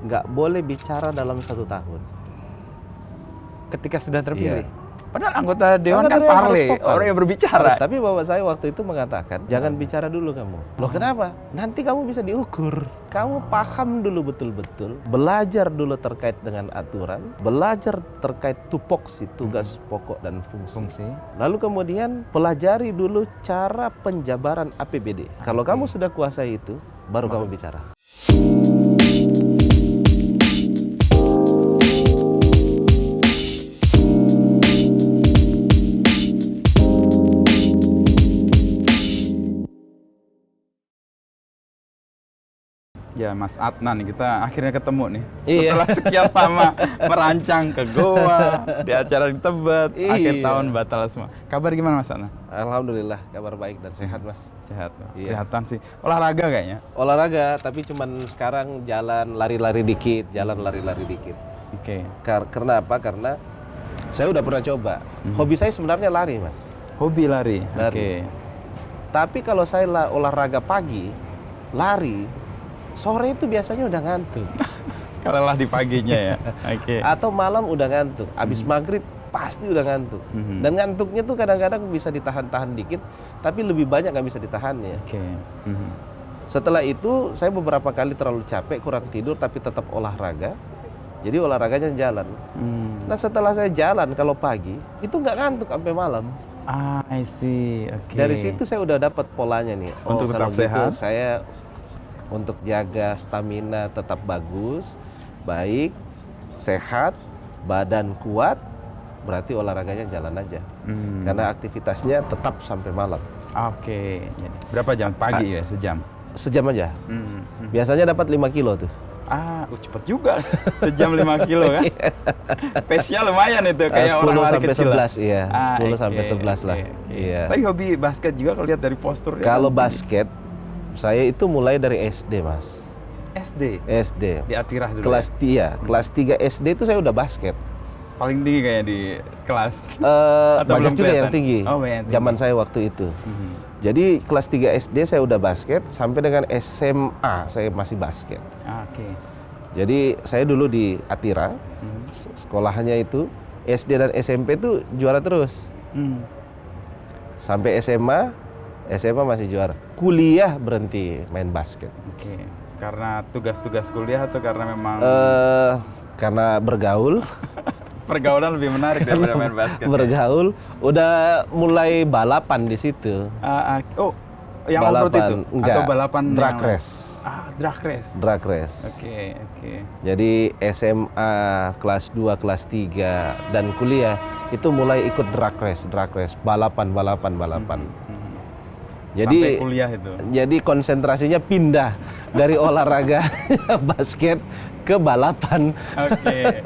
nggak boleh bicara dalam 1 tahun. Ketika sudah terpilih. Iya. Padahal anggota dewan Anggota kan dewan parle, harus vokal. orang yang berbicara. Harus, tapi bapak saya waktu itu mengatakan, jangan bicara dulu kamu. Loh kenapa? Nanti kamu bisa diukur. Kamu paham dulu betul-betul, belajar dulu terkait dengan aturan, belajar terkait tupoksi, tugas pokok dan fungsi. Lalu kemudian pelajari dulu cara penjabaran APBD. Kalau kamu sudah kuasai itu, baru kamu bicara. Ya Mas Adnan, kita akhirnya ketemu nih. Iya. Setelah sekian lama merancang ke Goa, di acara di Tebet, akhir Iya. tahun batal semua. Kabar gimana Mas Adnan? Alhamdulillah, kabar baik dan sehat mas. Sehat. Iya. Kelihatan sih. Olahraga kayaknya. Olahraga, tapi cuman sekarang jalan lari-lari dikit, Oke. Karena apa? Karena saya udah pernah coba. Hobi saya sebenarnya lari mas. Hobi lari. Lari. Oke. Tapi kalau saya olahraga pagi, lari, sore itu biasanya udah ngantuk. Kalelah di paginya ya. Oke. Atau malam udah ngantuk. Abis maghrib pasti udah ngantuk. Dan ngantuknya tuh kadang-kadang bisa ditahan-tahan dikit, tapi lebih banyak nggak bisa ditahannya. Oke. Setelah itu saya beberapa kali terlalu capek, kurang tidur, tapi tetap olahraga. Jadi olahraganya jalan. Nah setelah saya jalan kalau pagi, itu nggak ngantuk sampai malam. Ah, I see. Oke. Dari situ saya udah dapat polanya nih. Untuk tetap kalau gitu sehat? saya untuk jaga stamina tetap bagus, baik, sehat, badan kuat, berarti olahraganya jalan aja. Karena aktivitasnya tetap sampai malam. Oke. Berapa jam? Pagi ya, sejam? Sejam aja. Biasanya dapat 5 kilo tuh. Ah, cepet juga. Sejam 5 kilo kan? Pace-nya lumayan itu, kayak 10 orang lari sampai kecil. 11, iya. 10 Ah, sampai oke, 11 lah. oke, oke. Iya. Tapi hobi basket juga kalau lihat dari postur. Kalau basket, saya itu mulai dari SD, Mas. SD SD. di Atirah dulu. Kelas 3, kelas 3 SD itu saya udah basket. Paling tinggi kayaknya di kelas. Atau Banyak belum juga kelihatan? yang tinggi. Oh, banyak yang tinggi. Zaman saya waktu itu. Jadi kelas 3 SD saya udah basket, sampai dengan SMA saya masih basket. Ah, oke. Jadi saya dulu di Atira, sekolahnya itu SD dan SMP itu juara terus. Sampai SMA masih juara. Kuliah berhenti main basket. Oke. Karena tugas-tugas kuliah atau karena memang Karena bergaul, pergaulan lebih menarik daripada main basket? bergaul, udah mulai balapan di situ. Oh, yang off-road itu? Enggak, Atau balapan drag yang- race. Drag race. Drag race. Oke, oke. Jadi SMA kelas 2, kelas 3 dan kuliah itu mulai ikut drag race, balapan. Jadi Sampai kuliah itu. Jadi konsentrasinya pindah dari olahraga basket ke balapan. Oke.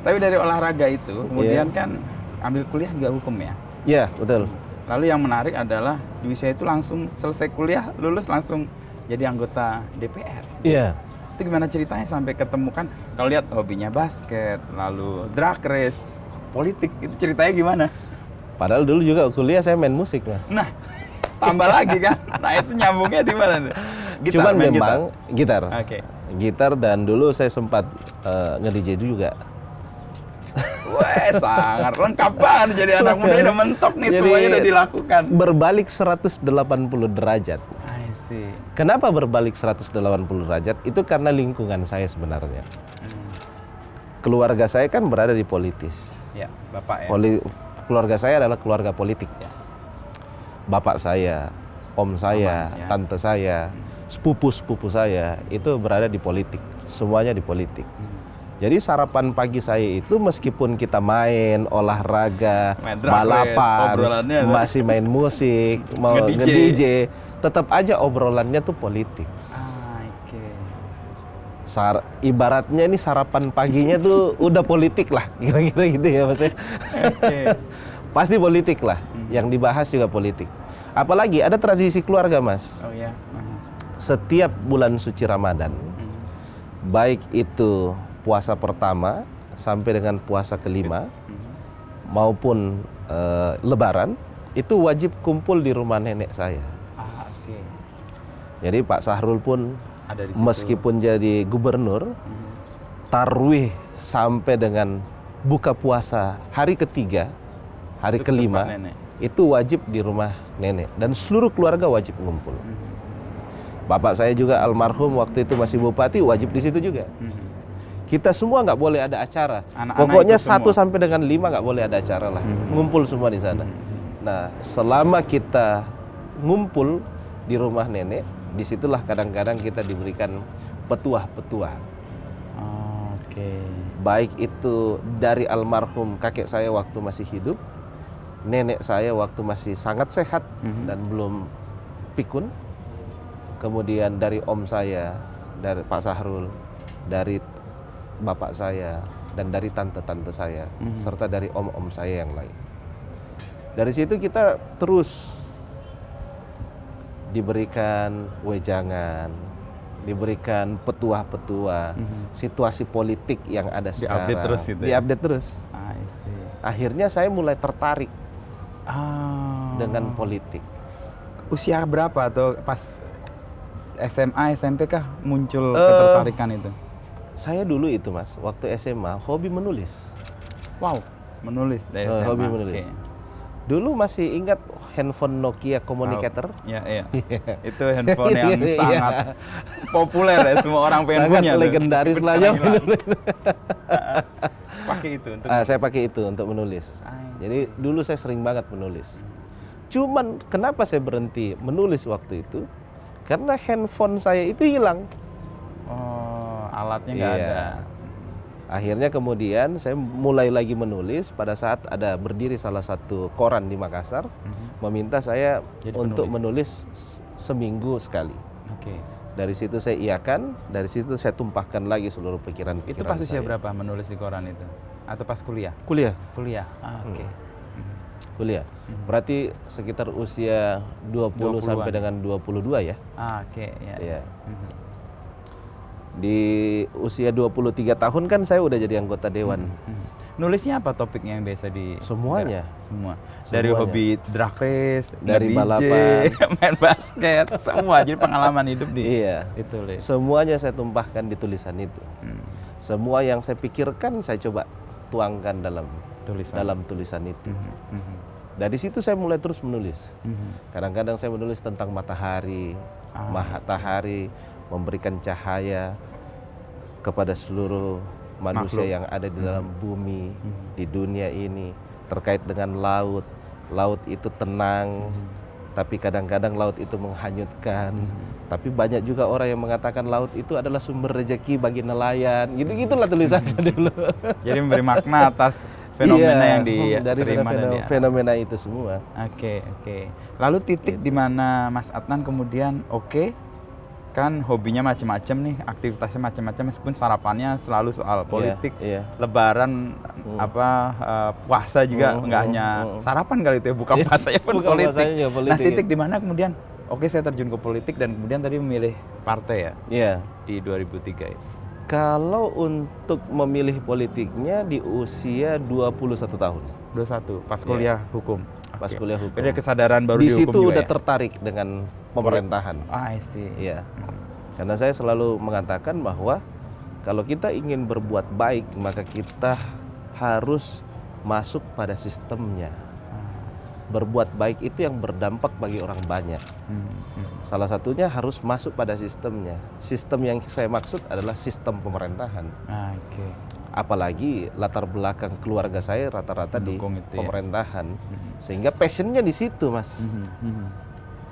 Tapi dari olahraga itu, kemudian kan ambil kuliah juga hukum ya. Ya, betul. Lalu yang menarik adalah di usia itu langsung selesai kuliah, lulus langsung jadi anggota DPR. Iya. Itu gimana ceritanya sampai ketemu kan? Kalau lihat hobinya basket, lalu drag race, politik, itu ceritanya gimana? Padahal dulu juga kuliah saya main musik, Mas. Nah, tambah lagi kan? Nah itu nyambungnya di mana nih? Cuman main memang gitar. Oke. Gitar dan dulu saya sempat nge-DJ juga. Wah, sangat lengkap banget jadi anak muda udah mentok nih, Jadi, semuanya udah dilakukan. Berbalik 180 derajat. I see. Kenapa berbalik 180 derajat? Itu karena lingkungan saya sebenarnya. Keluarga saya kan berada di politis. Ya, Bapak ya. Keluarga saya adalah keluarga politik. Ya. Bapak saya, om saya, Paman, ya. tante saya, sepupu-sepupu saya itu berada di politik. Semuanya di politik. Jadi sarapan pagi saya itu meskipun kita main olahraga, Main drag race, balapan, obrolannya ada. masih main musik, mau Nge-DJ. nge-DJ, tetap aja obrolannya tuh politik. Oke. Ibaratnya ini sarapan paginya tuh udah politik lah, kira-kira gitu ya Mas. Oke. Pasti politik lah, yang dibahas juga politik. Apalagi ada tradisi keluarga Mas, Oh ya. setiap bulan suci Ramadan, baik itu puasa pertama sampai dengan puasa kelima, maupun Lebaran, itu wajib kumpul di rumah nenek saya. Oke. Jadi Pak Sahrul pun Ada di situ. Meskipun jadi gubernur, tarwih sampai dengan buka puasa hari ketiga, hari Itu ke tempat kelima, nenek. itu wajib di rumah nenek. Dan seluruh keluarga wajib ngumpul. Bapak saya juga almarhum waktu itu masih bupati, wajib di situ juga. Kita semua nggak boleh ada acara. Anak-anak Pokoknya ikut semua. 1 sampai dengan 5 nggak boleh ada acara lah. Ngumpul semua di sana. Nah, selama kita ngumpul di rumah nenek, disitulah kadang-kadang kita diberikan petuah-petuah. Oke. Baik itu dari almarhum kakek saya waktu masih hidup, nenek saya waktu masih sangat sehat dan belum pikun, kemudian dari om saya, dari Pak Sahrul, dari bapak saya, dan dari tante-tante saya, serta dari om-om saya yang lain. Dari situ kita terus diberikan wejangan, diberikan petuah-petuah, situasi politik yang ada sekarang. Diupdate terus gitu ya? Diupdate terus. I see. Akhirnya saya mulai tertarik dengan politik. Usia berapa atau pas SMA, SMP kah muncul ketertarikan itu? Saya dulu itu Mas, waktu SMA hobi menulis. Wow, menulis dari SMA. Hobi menulis. Oke. Dulu masih ingat handphone Nokia Communicator? Iya, iya. Itu handphone yang Iya. sangat populer ya, semua orang pengen Sangat punya. tuh. legendaris Meskipun lah sekarang ya hilang. menulis. Pakai itu untuk Saya pakai itu untuk menulis. Jadi dulu saya sering banget menulis. Cuman kenapa saya berhenti menulis waktu itu? Karena handphone saya itu hilang. Oh, alatnya nggak Iya. ada. Akhirnya kemudian saya mulai lagi menulis pada saat ada berdiri salah satu koran di Makassar meminta saya Jadi untuk menulis seminggu sekali. Oke. Dari situ saya iakan, dari situ saya tumpahkan lagi seluruh pikiran-pikiran Itu pas usia saya. berapa menulis di koran itu? Atau pas kuliah? Kuliah, Kuliah. Oke. kuliah. Berarti sekitar usia 20 sampai 20-an. dengan 22 ya. Oke, ya. Iya. Di usia 23 tahun kan saya udah jadi anggota dewan. Nulisnya apa topiknya yang biasa di Semuanya. Semua. Dari Semuanya. hobi drag race, Dari nge-DJ, balapan. main basket, semua. Jadi pengalaman hidup Iya. ditulis. Semuanya saya tumpahkan di tulisan itu. Semua yang saya pikirkan saya coba tuangkan dalam tulisan itu. Dari situ saya mulai terus menulis. Kadang-kadang saya menulis tentang matahari, matahari memberikan cahaya kepada seluruh manusia Makhluk. yang ada di dalam bumi, di dunia ini, terkait dengan laut. Laut itu tenang, tapi kadang-kadang laut itu menghanyutkan. Tapi banyak juga orang yang mengatakan laut itu adalah sumber rezeki bagi nelayan. Gitu-gitulah tulisannya dulu. Jadi memberi makna atas fenomena Iya, yang dari diterima dan dia. fenomena itu semua. Oke, oke. Lalu titik di mana Mas Adnan kemudian kan hobinya macam-macam nih, aktivitasnya macam-macam meskipun sarapannya selalu soal politik. Iya. Lebaran puasa juga nggak hanya sarapan kali itu ya, buka puasanya pun Buka politik. puasanya juga politik, Nah, titik di mana kemudian saya terjun ke politik dan kemudian tadi memilih partai ya Iya. di 2003 itu. Kalau untuk memilih politiknya di usia 21 tahun. 21 pas kuliah hukum. Pas Oke. kuliah hukum. Beda kesadaran baru Di di, situ hukum udah juga ya? tertarik dengan pemerintahan. I see. Iya. Karena saya selalu mengatakan bahwa kalau kita ingin berbuat baik, maka kita harus masuk pada sistemnya. Berbuat baik itu yang berdampak bagi orang banyak. Salah satunya harus masuk pada sistemnya. Sistem yang saya maksud adalah sistem pemerintahan. Oke. Apalagi latar belakang keluarga saya rata-rata di Mendukung itu ya. pemerintahan. Sehingga passionnya di situ, Mas.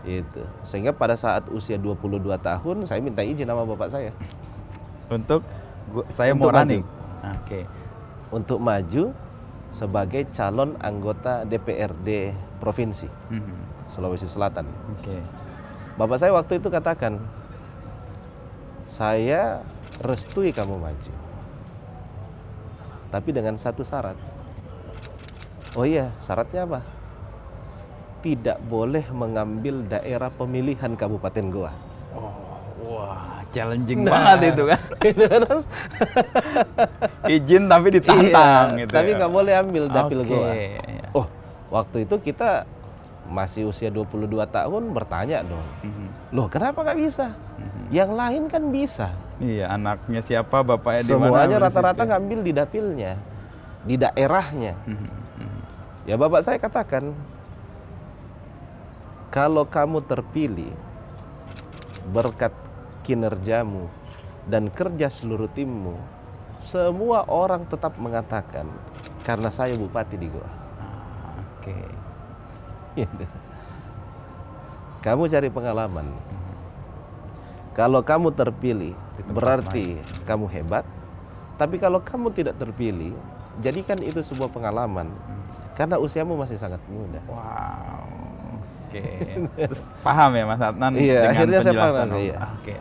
Itu. Sehingga pada saat usia 22 tahun saya minta izin sama bapak saya Untuk saya Untuk mau running. maju. Oke. untuk maju sebagai calon anggota DPRD Provinsi Sulawesi Selatan. Oke. Bapak saya waktu itu katakan, saya restui kamu maju, tapi dengan satu syarat. Oh iya, syaratnya apa? Tidak boleh mengambil daerah pemilihan Kabupaten Goa. Wah, challenging Nah. banget itu kan. Terus, Izin tapi ditantang iya, gitu. tapi ya. nggak boleh ambil dapil Oke, Goa. iya. Oh, waktu itu kita masih usia 22 tahun bertanya dong. Mhm. Loh kenapa nggak bisa? Yang lain kan bisa. Iya, anaknya siapa, bapaknya di mana? Semuanya berisik rata-rata ya. ngambil di dapilnya, di daerahnya. Mhm, mhm. Ya bapak saya katakan, kalau kamu terpilih berkat kinerjamu dan kerja seluruh timmu, semua orang tetap mengatakan karena saya bupati di Goa. Oke. Kamu cari pengalaman. Kalau kamu terpilih, Di tempat berarti kamu hebat. Tapi kalau kamu tidak terpilih, jadikan itu sebuah pengalaman. Karena usiamu masih sangat muda. Wow. Oke. Terus paham ya Mas Adnan Iya, dengan akhirnya saya penjelasan paham, Om? iya. Oke,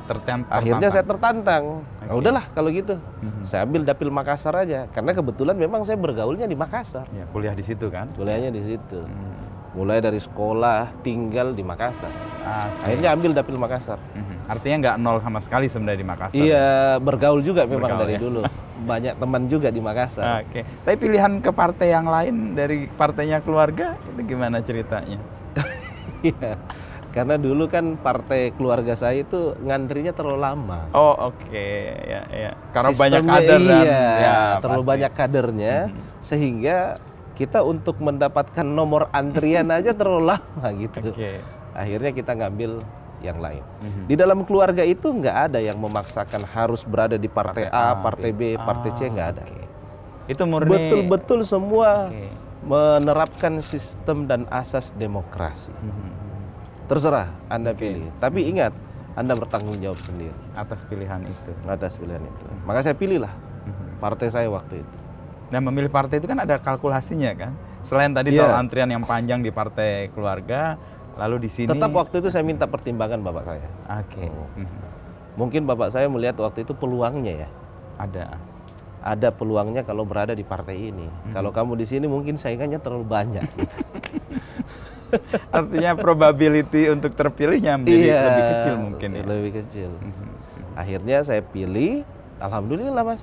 Akhirnya saya tertantang. Oke. Nah, udahlah kalau gitu. Mhm. Saya ambil dapil Makassar aja. Karena kebetulan memang saya bergaulnya di Makassar. Ya, kuliah di situ kan? Kuliahnya di situ. Hmm. Mulai dari sekolah, tinggal di Makassar. Oke. Akhirnya ambil dapil Makassar. Mhm. Artinya nggak nol sama sekali sebenarnya di Makassar. Iya, bergaul juga memang Bergaul, dari ya. dulu. Banyak teman juga di Makassar. Oke. Tapi pilihan ke partai yang lain dari partainya keluarga itu gimana ceritanya? Iya. Karena dulu kan partai keluarga saya itu ngantrinya terlalu lama. Oh, oke. Ya, ya. Karena banyak Sistemnya kader dan iya, ya, terlalu pasti. banyak kadernya sehingga kita untuk mendapatkan nomor antrian aja terlalu lama gitu. Oke. Akhirnya kita ngambil yang lain. Mhm. Di dalam keluarga itu nggak ada yang memaksakan harus berada di partai A, partai B, partai C, nggak ada. Oke. Itu murni Betul-betul semua Oke. menerapkan sistem dan asas demokrasi. Mhm. Terserah Anda Oke. pilih. Tapi ingat, Anda bertanggung jawab sendiri Atas pilihan itu. atas pilihan itu. Maka saya pilihlah Mhm. partai saya waktu itu. Dan memilih partai itu kan ada kalkulasinya kan. Selain tadi Iya. soal antrian yang panjang di partai keluarga, lalu di sini Tetap waktu itu saya minta pertimbangan bapak saya. Oke. Mhm. Mungkin bapak saya melihat waktu itu peluangnya ya. Ada. Ada peluangnya kalau berada di partai ini. Kalau kamu di sini mungkin saingannya terlalu banyak. Artinya probability untuk terpilihnya menjadi Iya, lebih kecil mungkin ya. Lebih kecil. Mhm. Akhirnya saya pilih, alhamdulillah Mas.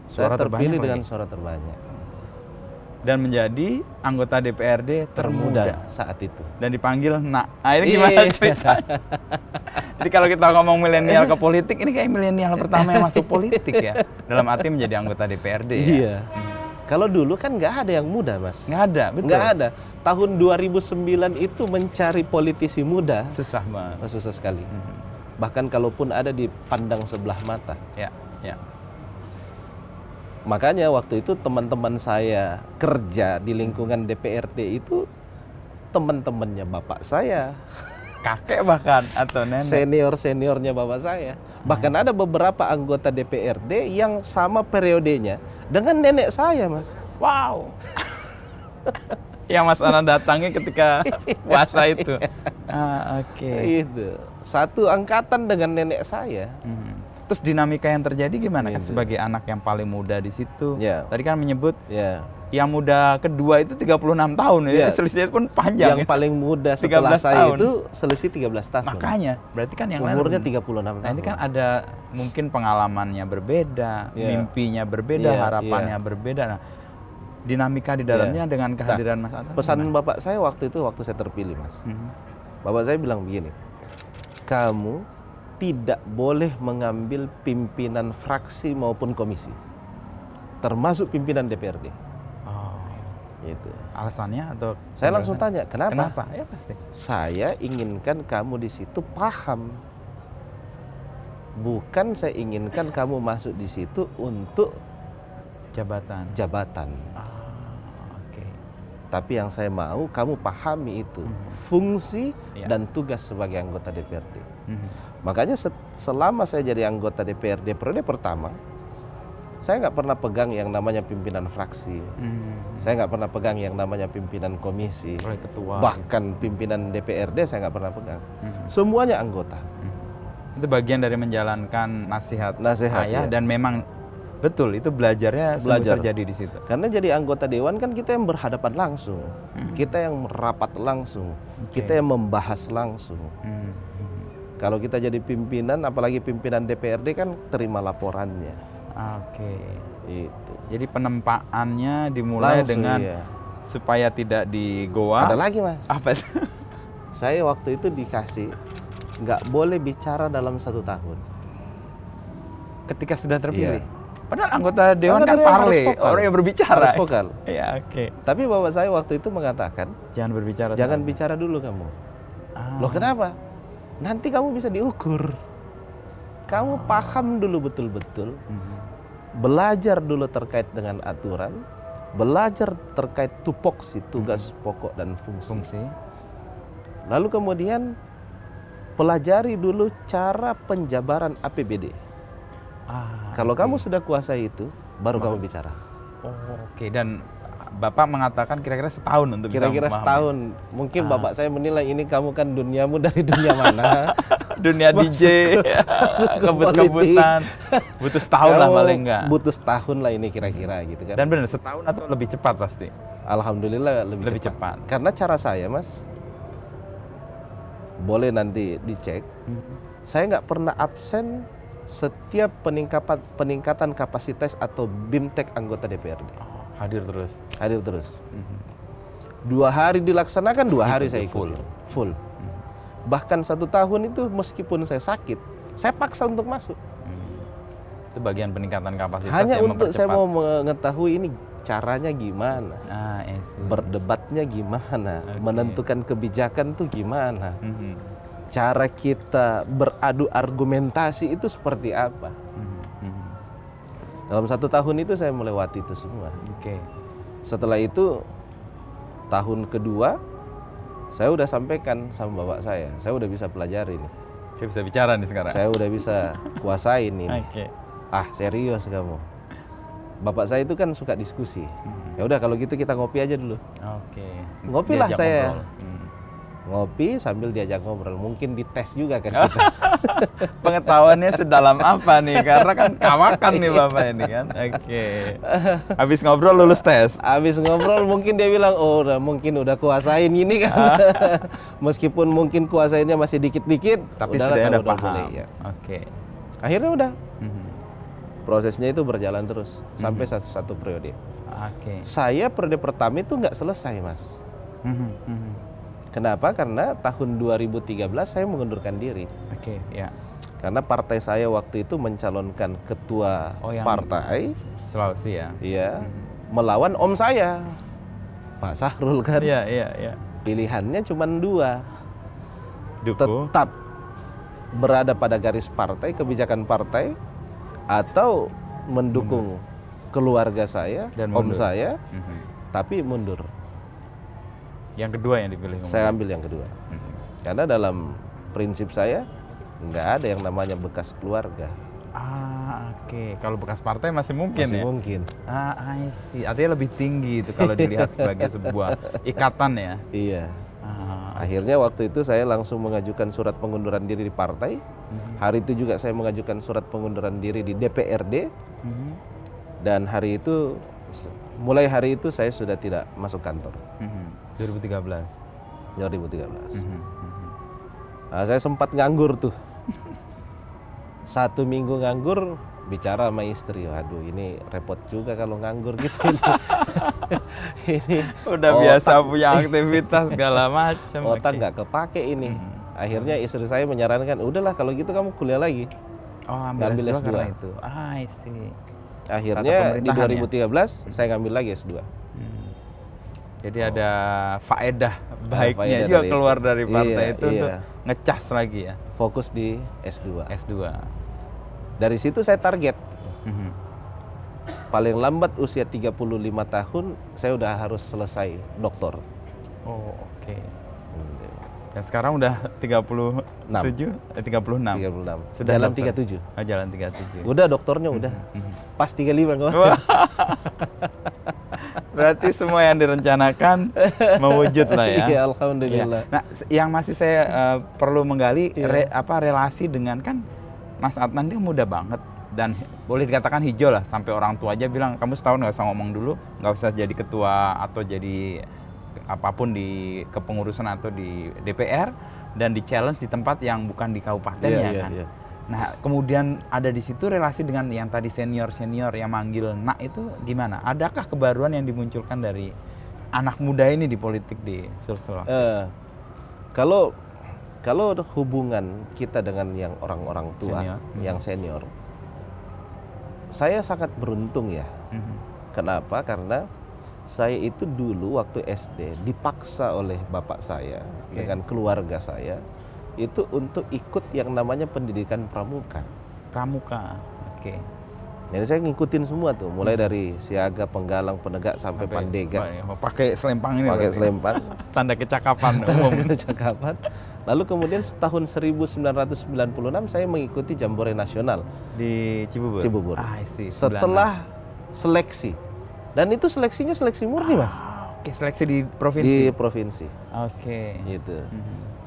Saya Suara terbanyak terpilih dengan lagi. suara terbanyak. Dan menjadi anggota DPRD termuda. Saat itu. Dan dipanggil nak. Nah, ini gimana Iya. ceritanya? Jadi kalau kita ngomong milenial ke politik, ini kayak milenial pertama yang masuk politik ya. Dalam arti menjadi anggota DPRD ya. Iya. Kalau dulu kan nggak ada yang muda Mas. Nggak ada, betul. Nggak ada. Tahun 2009 itu mencari politisi muda Susah banget. susah sekali. Mhm. Bahkan kalaupun ada dipandang sebelah mata. Ya, ya. Makanya waktu itu teman-teman saya kerja di lingkungan DPRD itu teman-temannya bapak saya, Kakek bahkan atau nenek. senior-seniornya bapak saya. Bahkan ada beberapa anggota DPRD yang sama periodenya dengan nenek saya, Mas. Wow. Yang Mas Ana datangi ketika puasa itu. Oke. Itu. Satu angkatan dengan nenek saya. Mhm. Terus dinamika yang terjadi gimana kan Gitu. sebagai anak yang paling muda di situ? Ya. Tadi kan menyebut Ya. yang muda kedua itu 36 tahun ya. Ya. Selisihnya pun panjang. Yang ya. paling muda setelah 13 saya tahun. itu selisih 13 tahun. Makanya, berarti kan yang lain Umurnya lebih- 36 tahun. Nah, ini kan ada mungkin pengalamannya berbeda, Iya. mimpinya berbeda, Iya, harapannya berbeda. Nah, dinamika di dalamnya Iya. dengan kehadiran Mas Adnan. Pesan gimana? bapak saya waktu itu waktu saya terpilih, Mas. Mhm. Bapak saya bilang begini, kamu tidak boleh mengambil pimpinan fraksi maupun komisi, termasuk pimpinan DPRD. Oh, Gitu. alasannya atau Saya langsung tanya, kenapa? Kenapa? Ya pasti. Saya inginkan kamu di situ paham, bukan saya inginkan kamu masuk di situ untuk Jabatan. jabatan. Oke. Tapi yang saya mau kamu pahami itu Mhm. fungsi Iya. dan tugas sebagai anggota DPRD. Mhm. Makanya selama saya jadi anggota DPRD periode pertama, saya nggak pernah pegang yang namanya pimpinan fraksi. Mhm. Saya nggak pernah pegang yang namanya pimpinan komisi. Oleh ketua. Bahkan pimpinan DPRD saya nggak pernah pegang. Mhm. Semuanya anggota. Itu bagian dari menjalankan nasihat, Nasihat, ayah ya. dan memang betul itu belajarnya sungguh Belajar. terjadi di situ. Karena jadi anggota dewan kan kita yang berhadapan langsung. Mhm. Kita yang merapat langsung. Oke. Kita yang membahas langsung. Mhm. Kalau kita jadi pimpinan, apalagi pimpinan DPRD kan terima laporannya. Oke. Itu. Jadi penempaannya dimulai Langsung, dengan iya. supaya tidak di goa. Ada lagi mas, Apa itu? saya waktu itu dikasih nggak boleh bicara dalam 1 tahun. Ketika sudah terpilih. Iya. Padahal anggota dewan Anggota kan dewan harus parle, vokal. orang yang berbicara. Harus vokal. Iya, oke. Tapi bapak saya waktu itu mengatakan, Jangan berbicara. jangan terlalu. bicara dulu kamu. Ah. Loh kenapa? Nanti kamu bisa diukur. Kamu paham dulu betul-betul, Mhm. belajar dulu terkait dengan aturan, belajar terkait tupoksi, tugas pokok dan fungsi. Fungsi. Lalu kemudian pelajari dulu cara penjabaran APBD. Kalau oke. kamu sudah kuasai itu, baru kamu bicara. Oh, oke. Dan Bapak mengatakan kira-kira setahun untuk Kira-kira bisa memahami. setahun. Mungkin bapak saya menilai ini kamu kan duniamu dari dunia mana. Dunia DJ, ke kebut-kebutan. Butuh setahun lah Kamu paling enggak. butuh setahun lah ini kira-kira gitu kan. Dan benar setahun atau lebih cepat pasti. Alhamdulillah lebih Lebih cepat. cepat. Karena cara saya mas, boleh nanti dicek. Saya nggak pernah absen setiap peningkatan kapasitas atau BIMTEK anggota DPRD. Hadir terus. Hadir terus. 2 hari dilaksanakan, 2 hari saya ikut. Full. Full. Bahkan 1 tahun itu meskipun saya sakit, saya paksa untuk masuk. Itu bagian peningkatan kapasitas Hanya yang untuk saya mempercepat. mau mengetahui ini caranya gimana, I see. berdebatnya gimana, Oke. menentukan kebijakan tuh gimana, Mhm. cara kita beradu argumentasi itu seperti apa. Mhm. Dalam 1 tahun itu saya melewati itu semua. Oke. Setelah itu tahun kedua saya udah sampaikan sama bapak saya udah bisa pelajari nih, Saya bisa bicara nih sekarang. saya udah bisa kuasain ini. Oke. Ah serius kamu. Bapak saya itu kan suka diskusi. Ya udah kalau gitu kita ngopi aja dulu. Oke. Ngopi lah Diajak saya. ngobrol. Ngopi sambil diajak ngobrol. Mungkin dites juga kan kita. Pengetahuannya sedalam apa nih? Karena kan kawakan nih Bapak ini kan. Oke. Habis ngobrol lulus tes. Abis ngobrol mungkin dia bilang, oh mungkin udah kuasain ini kan. Meskipun mungkin kuasainnya masih dikit-dikit, Tapi udahlah, setidaknya kamu udah paham. boleh, ya. Oke. Akhirnya udah. Mhm. Prosesnya itu berjalan terus sampai satu periode. Oke. Saya periode pertama itu nggak selesai mas. Mhm. Mhm. Kenapa? Karena tahun 2013 saya mengundurkan diri. Oke, ya. Karena partai saya waktu itu mencalonkan ketua Oh, yang- partai, Sulawesi ya. ya, melawan om saya, Pak Sahrul kan. Iya, iya, iya. Pilihannya cuma 2, Duku. tetap berada pada garis partai, kebijakan partai, atau mendukung keluarga saya, Dan om mundur. saya, Mhm. tapi mundur. Yang kedua yang dipilih. Saya ambil yang kedua. Mhm. Karena dalam prinsip saya nggak ada yang namanya bekas keluarga. Oke. Kalau bekas partai masih mungkin Masih ya. mungkin. I see. Artinya lebih tinggi itu kalau dilihat sebagai sebuah ikatan ya. Iya. Ah, Akhirnya waktu itu saya langsung mengajukan surat pengunduran diri di partai. Hari itu juga saya mengajukan surat pengunduran diri di DPRD. mhm, Dan hari itu, mulai hari itu saya sudah tidak masuk kantor. 2013. 2013. Mhm. Nah, saya sempat nganggur tuh. 1 minggu nganggur, bicara sama istri. Waduh ini repot juga kalau nganggur gitu. Ini Udah otak- biasa punya aktivitas segala macam. Otak Oke. nggak kepake ini. Akhirnya istri saya menyarankan, udahlah kalau gitu kamu kuliah lagi. Oh, ambil Ngambil S2 S2. karena itu. I see. Akhirnya di pemerintahan ya? 2013 saya ngambil lagi S2. Jadi ada faedah baiknya faedah juga dari keluar itu. dari partai Iya, itu iya. untuk ngecas lagi ya. Fokus di S2. S2. Dari situ saya target Mhm. paling lambat usia 35 tahun saya udah harus selesai doktor. Oh, oke. Dan sekarang udah 36? 36. 36. Sudah Jalan dokter. 37. Oh, jalan 37. Udah doktornya udah. Pas 35 kemarin. Wah. Berarti semua yang direncanakan mewujud lah ya. Iya, alhamdulillah. Iya. Nah, yang masih saya perlu menggali Iya. relasi dengan kan Mas Adnan itu muda banget dan boleh dikatakan hijau lah sampai orang tua aja bilang kamu setahun nggak usah ngomong dulu, nggak usah jadi ketua atau jadi apapun di kepengurusan atau di DPR dan di challenge di tempat yang bukan di kabupatennya Iya, kan. iya. Nah, kemudian ada di situ relasi dengan yang tadi senior yang manggil nak itu gimana? Adakah kebaruan yang dimunculkan dari anak muda ini di politik di Sulsel? Kalau hubungan kita dengan yang orang-orang tua, Senior. yang senior, saya sangat beruntung ya. Kenapa? Karena saya itu dulu waktu SD dipaksa oleh bapak saya dengan keluarga saya itu untuk ikut yang namanya pendidikan pramuka. Pramuka, oke. Jadi saya ngikutin semua tuh, mulai dari siaga, penggalang, penegak sampai pandega. Pakai selempang ini. Pakai selempang. Tanda kecakapan umum. Kecakapan. Lalu kemudian tahun 1996 saya mengikuti Jambore Nasional Di Cibubur. Cibubur. Ah, I see. Setelah seleksi. Dan itu seleksinya seleksi murni, Mas. Oke, seleksi di provinsi. Di provinsi. Oke. Gitu.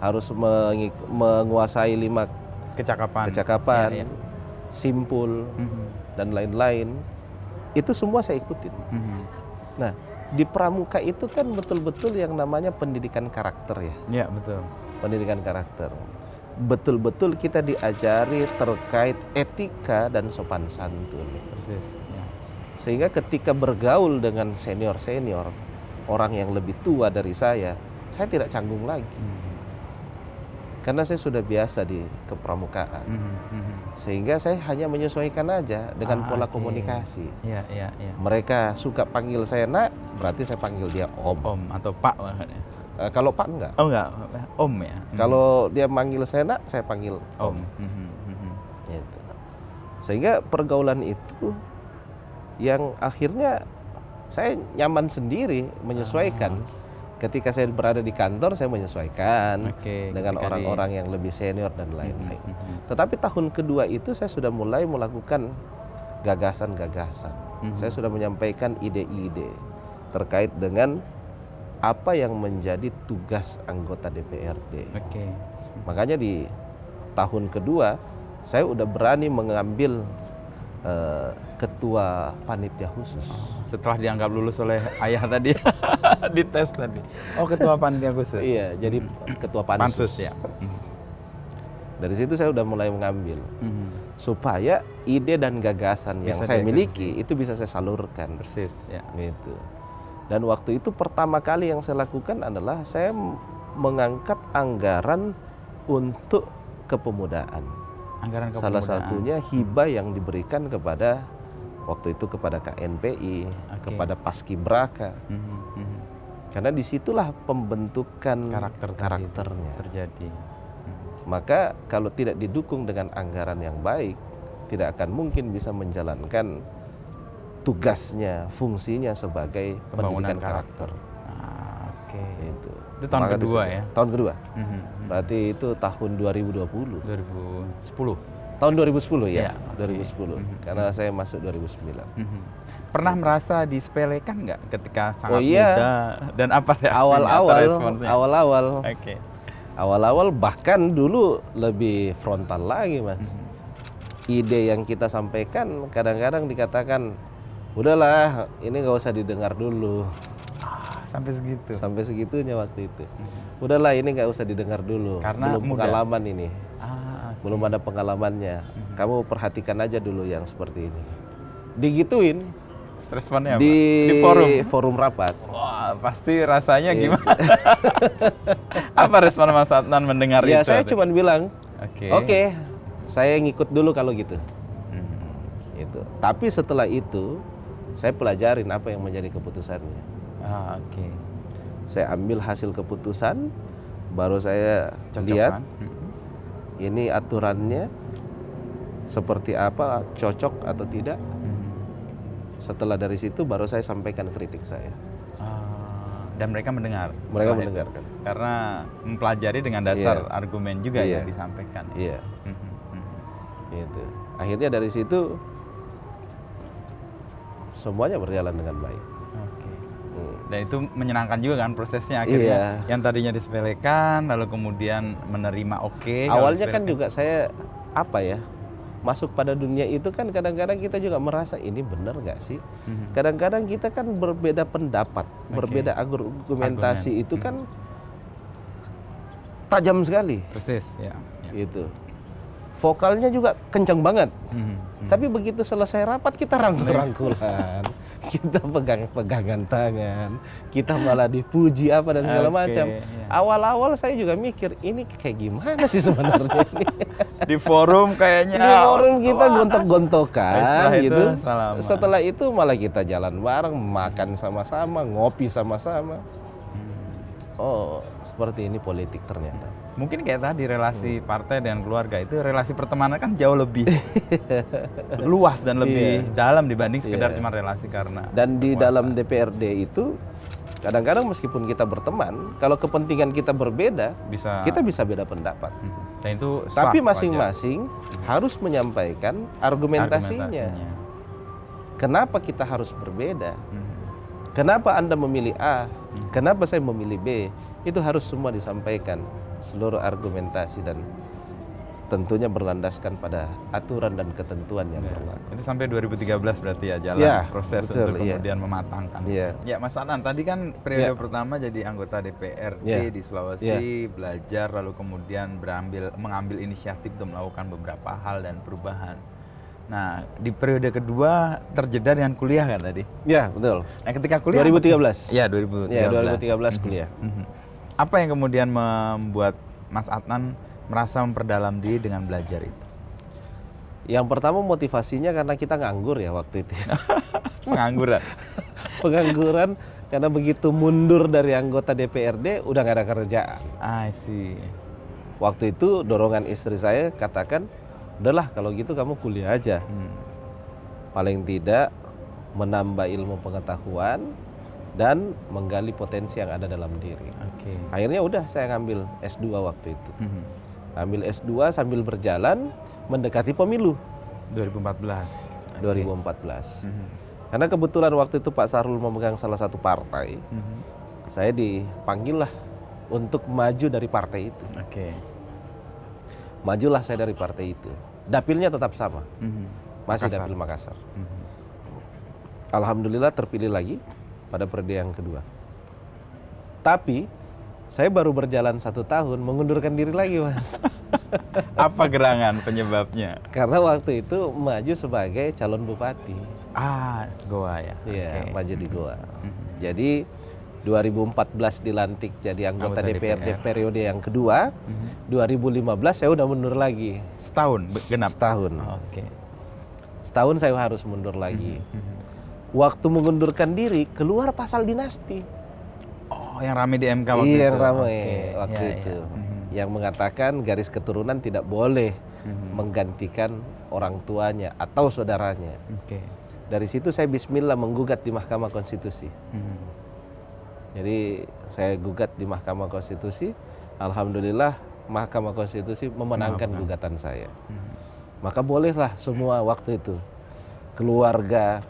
Harus menguasai 5 kecakapan, Iya, iya. simpul dan lain-lain. Itu semua saya ikutin. Nah, di pramuka itu kan betul-betul yang namanya pendidikan karakter ya. Iya, betul. Pendidikan karakter. Betul-betul kita diajari terkait etika dan sopan santun. Persis. Ya. Sehingga ketika bergaul dengan senior-senior, orang yang lebih tua dari saya tidak canggung lagi. Karena saya sudah biasa di kepramukaan. Sehingga saya hanya menyesuaikan aja dengan pola komunikasi. Iya, iya, iya. Mereka suka panggil saya nak, berarti saya panggil dia om. Om atau Pak bahkan. Kalau pak enggak. Oh enggak, Om ya. Kalau dia manggil saya nak, saya panggil Om. Gitu. Sehingga pergaulan itu yang akhirnya saya nyaman sendiri menyesuaikan. Ketika saya berada di kantor saya menyesuaikan dengan orang-orang yang lebih senior dan lain-lain. Tetapi tahun kedua itu saya sudah mulai melakukan gagasan-gagasan. Saya sudah menyampaikan ide-ide terkait dengan apa yang menjadi tugas anggota DPRD. Makanya di tahun kedua saya udah berani mengambil ketua panitia khusus. Setelah dianggap lulus oleh ayah tadi di tes tadi. Oh, ketua panitia khusus. Iya, jadi ketua pansus. Ya. Dari situ saya udah mulai mengambil supaya ide dan gagasan yang saya miliki itu bisa saya salurkan. Persis, ya. Gitu. Dan waktu itu pertama kali yang saya lakukan adalah saya mengangkat anggaran untuk kepemudaan. Anggaran kepemudaan. Salah satunya hibah yang diberikan kepada waktu itu kepada KNPI, kepada Paskibraka. Karena disitulah pembentukan karakternya terjadi. Maka kalau tidak didukung dengan anggaran yang baik, tidak akan mungkin bisa menjalankan tugasnya, fungsinya sebagai pendidikan karakter. Itu tahun kedua ya? Tahun kedua. Berarti itu tahun 2020. 2010. Tahun 2010 ya? 2010. Karena saya masuk 2009. Pernah merasa disepelekan nggak ketika sangat muda? Dan apa reaksinya? Awal-awal. Awal-awal bahkan dulu lebih frontal lagi, Mas. Ide yang kita sampaikan kadang-kadang dikatakan, udahlah ini nggak usah didengar dulu. Sampai segitu? Sampai segitunya waktu itu. Udahlah ini nggak usah didengar dulu. Karena belum pengalaman ini. Okay. Belum ada pengalamannya. Kamu perhatikan aja dulu yang seperti ini. Digituin. Responnya apa? Di forum rapat. Wah, pasti rasanya gimana? Apa respon Mas Adnan mendengar itu? Ya saya cuma bilang, oke, saya ngikut dulu kalau gitu. Gitu. Tapi setelah itu, saya pelajarin apa yang menjadi keputusannya. Saya ambil hasil keputusan, baru saya lihat ini aturannya seperti apa, cocok atau tidak. Setelah dari situ baru saya sampaikan kritik saya. Dan mereka mendengar. Mereka mendengarkan. Karena mempelajari dengan dasar argumen juga yang disampaikan. Iya. Gitu. Akhirnya dari situ semuanya berjalan dengan baik. Dan itu menyenangkan juga kan prosesnya akhirnya. Yang tadinya disepelekan, lalu kemudian menerima Awalnya kan juga saya masuk pada dunia itu kan kadang-kadang kita juga merasa ini benar nggak sih? Kadang-kadang kita kan berbeda pendapat, berbeda argumentasi itu kan tajam sekali. Persis, ya. Gitu. Vokalnya juga kencang banget. Tapi begitu selesai rapat kita rangkul-rangkulan. kita pegangan tangan, kita malah dipuji apa dan segala Oke, macam. iya. Awal-awal saya juga mikir ini kayak gimana sih sebenarnya ini. Di forum kayaknya. Di forum kita wah. gontok-gontokan Setelah itu, gitu. salaman. Setelah itu malah kita jalan bareng, makan sama-sama, ngopi sama-sama. Oh, seperti ini politik ternyata. Mungkin kayak tadi relasi partai dengan keluarga itu relasi pertemanan kan jauh lebih luas dan lebih dalam dibanding sekedar cuma relasi karena Dan di kekuasaan. dalam DPRD itu kadang-kadang meskipun kita berteman, kalau kepentingan kita berbeda, kita bisa beda pendapat. Dan itu sah, Tapi wajar. masing-masing harus menyampaikan argumentasinya. Kenapa kita harus berbeda? Kenapa Anda memilih A? Kenapa saya memilih B? Itu harus semua disampaikan, seluruh argumentasi dan tentunya berlandaskan pada aturan dan ketentuan yang berlaku. Itu sampai 2013 berarti ya jalan Ya, proses betul, untuk kemudian mematangkan. Iya. Ya Mas Adnan, tadi kan periode pertama jadi anggota DPRD di Sulawesi, belajar lalu kemudian mengambil inisiatif untuk melakukan beberapa hal dan perubahan. Nah, di periode kedua terjeda dengan kuliah kan tadi? Ya, betul. Nah, ketika kuliah 2013. Ya, 2013. Ya, 2013 kuliah. Apa yang kemudian membuat Mas Adnan merasa memperdalam diri dengan belajar itu? Yang pertama motivasinya karena kita nganggur ya waktu itu. Pengangguran. Pengangguran karena begitu mundur dari anggota DPRD udah gak ada kerjaan. I see. Waktu itu dorongan istri saya katakan, udahlah kalau gitu kamu kuliah aja. Paling tidak menambah ilmu pengetahuan dan menggali potensi yang ada dalam diri. Oke. Akhirnya udah saya ngambil S2 waktu itu. Ambil S2 sambil berjalan mendekati pemilu 2014. 2014. Karena kebetulan waktu itu Pak Sahrul memegang salah satu partai, saya dipanggil lah untuk maju dari partai itu. Oke. Majulah saya dari partai itu. Dapilnya tetap sama, masih Makassar. Dapil Makassar. Alhamdulillah terpilih lagi pada periode yang kedua. Tapi saya baru berjalan 1 tahun mengundurkan diri lagi, Mas. Apa gerangan penyebabnya? Karena waktu itu maju sebagai calon bupati. Goa ya. Iya, Oke. maju di Goa. Jadi 2014 dilantik jadi anggota DPRD periode yang kedua. 2015 saya udah mundur lagi. Setahun genap. Setahun. Oke. Setahun saya harus mundur lagi. Waktu mengundurkan diri keluar pasal dinasti. Oh, yang ramai di MK waktu itu. Iya, yang ramai Oke. waktu Iya, itu. iya. Yang mengatakan garis keturunan tidak boleh menggantikan orang tuanya atau saudaranya. Oke. Dari situ saya bismillah menggugat di Mahkamah Konstitusi. Jadi saya gugat di Mahkamah Konstitusi. Alhamdulillah Mahkamah Konstitusi memenangkan gugatan saya. Maka bolehlah semua waktu itu keluarga,